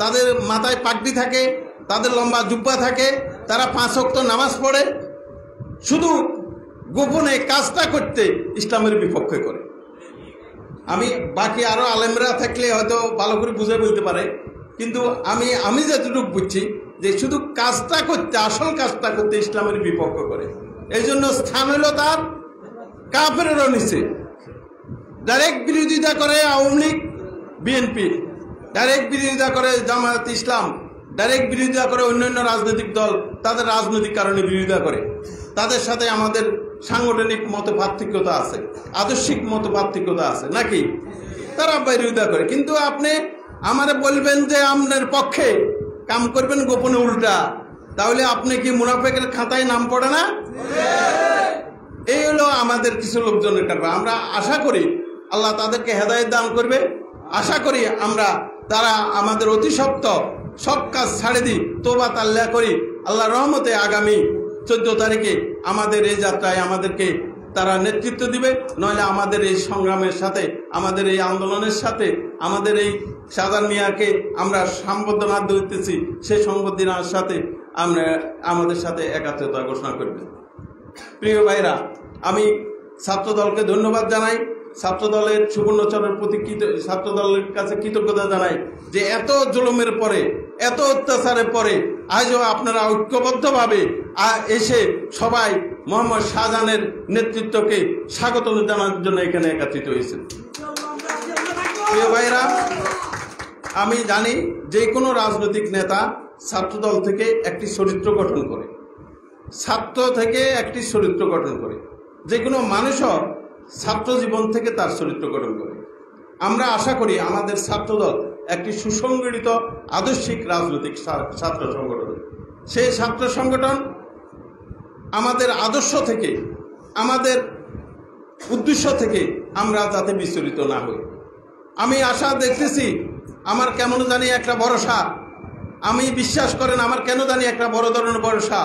তাদের মাথায় পাগড়ি থাকে, তাদের লম্বা জুব্বা থাকে, তারা 5 ওয়াক্ত নামাজ পড়ে, শুধু গোপনে কাজটা করতে ইসলামের বিপক্ষে করে। আমি বাকি আরো আলেমরা থাকলে হয়তো ভালো করে বুঝে বলতে পারে, কিন্তু আমি যতটুকু বুঝছি যে শুধু কাজটা করতে, আসল কাজটা করতে ইসলামের বিপক্ষে করে। এই জন্য স্থান হলো তার কাফেরেরও নিচে। ডাইরেক্ট বিরোধিতা করে আওয়ামী লীগ বিএনপি, ডাইরেক্ট বিরোধিতা করে জামায়াত ইসলাম, ডাইরেক্ট বিরোধিতা করে অন্যান্য রাজনৈতিক দল, তাদের রাজনৈতিক কারণে বিরোধিতা করে। তাদের সাথে আমাদের সাংগঠনিক মত পার্থক্যতা আছে, আদর্শিক মত পার্থক্যতা আছে নাকি? তারা বিরোধিতা করে। কিন্তু আপনি আমারে বলবেন যে আপনার পক্ষে কাম করবেন গোপনে উল্টা, তাহলে আপনি কি মুনাফেকের খাতায় নাম পড়ে না? এই হলো আমাদের কিছু লোকজনের কারণ। আমরা আশা করি আল্লাহ তাদেরকে হেদায়েত দান করবে। আশা করি আমরা তারা আমাদের অতি সত্ত্বর সব কাজ ছাড়ে দিই, তোবা তাল্লা করি। আল্লাহ রহমতে আগামী 14 তারিখে আমাদের এই যাত্রায় আমাদেরকে তারা নেতৃত্ব দিবে। নইলে আমাদের এই সংগ্রামের সাথে, আমাদের এই আন্দোলনের সাথে, আমাদের এই শাহজাহান মিয়াকে আমরা সম্বর্ধনা দিতেছি, সেই সম্বর্ধনার সাথে আমরা আমাদের সাথে একাত্মতা ঘোষণা করবে। প্রিয় ভাইরা, আমি ছাত্র দলকে ধন্যবাদ জানাই। ছাত্রদলের সুবর্ণচরের প্রতি ছাত্রদলের কাছে কৃতজ্ঞতা জানাই যে এত জুলুমের পরে, এত অত্যাচারের পরে আজও আপনারা ঐক্যবদ্ধভাবে এসে সবাই মোহাম্মদ শাহজাহানের নেতৃত্বকে স্বাগত জানানোর জন্য এখানে একত্রিত হয়েছেন। প্রিয় ভাইরা, আমি জানি যে কোনো রাজনৈতিক নেতা ছাত্রদল থেকে একটি চরিত্র গঠন করে, ছাত্র থেকে একটি চরিত্র গঠন করে, যে কোনো মানুষও ছাত্র জীবন থেকে তার চরিত্র গঠন করে। আমরা আশা করি আমাদের ছাত্রদল একটি সুসংগঠিত আদর্শিক রাজনৈতিক ছাত্র সংগঠন। সেই ছাত্র সংগঠন আমাদের আদর্শ থেকে, আমাদের উদ্দেশ্য থেকে আমরা যাতে বিচলিত না হই। আমি আশা দেখতেছি, আমার কেমন জানি একটা ভরসা, আমি বিশ্বাস করেন আমার কেন জানি একটা বড় ধরনের ভরসা,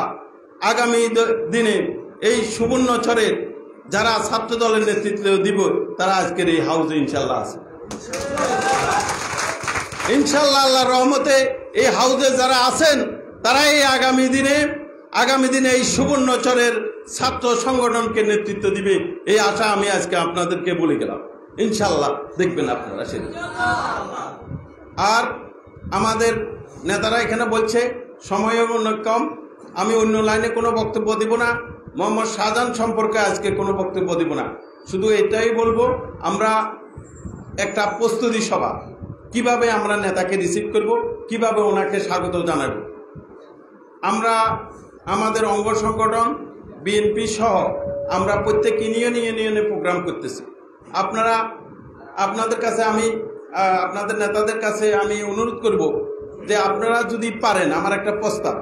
আগামী দিনে এই সুবর্ণচরের যারা ছাত্র দলের নেতৃত্ব দিব তারা আজকের এই হাউজে ইনশাল্লাহ আছে। ইনশাল্লাহ আল্লাহর রহমতে এই হাউজে যারা আছেন তারাই আগামী দিনে এই সুবর্ণচরের ছাত্র সংগঠনকে নেতৃত্ব দিবে, এই আশা আমি আজকে আপনাদেরকে বলে গেলাম। ইনশাল্লাহ দেখবেন আপনারা সেটা। আর আমাদের নেতারা এখানে বলছে সময় অনেক কম, আমি অন্য লাইনে কোনো বক্তব্য দিব না, মোহাম্মদ শাহজাহান সম্পর্কে আজকে কোনো বক্তব্য দিব না। শুধু এটাই বলবো, আমরা একটা প্রস্তুতি সভা, কিভাবে আমরা নেতাকে রিসিভ করব, কিভাবে ওনাকে স্বাগত জানাব। আমরা আমাদের অঙ্গ সংগঠন বিএনপি সহ আমরা প্রত্যেক ইউনিয়নে প্রোগ্রাম করতেছি। আপনাদের কাছে আমি আপনাদের নেতাদের কাছে আমি অনুরোধ করব যে আপনারা যদি পারেন, আমার একটা প্রস্তাব,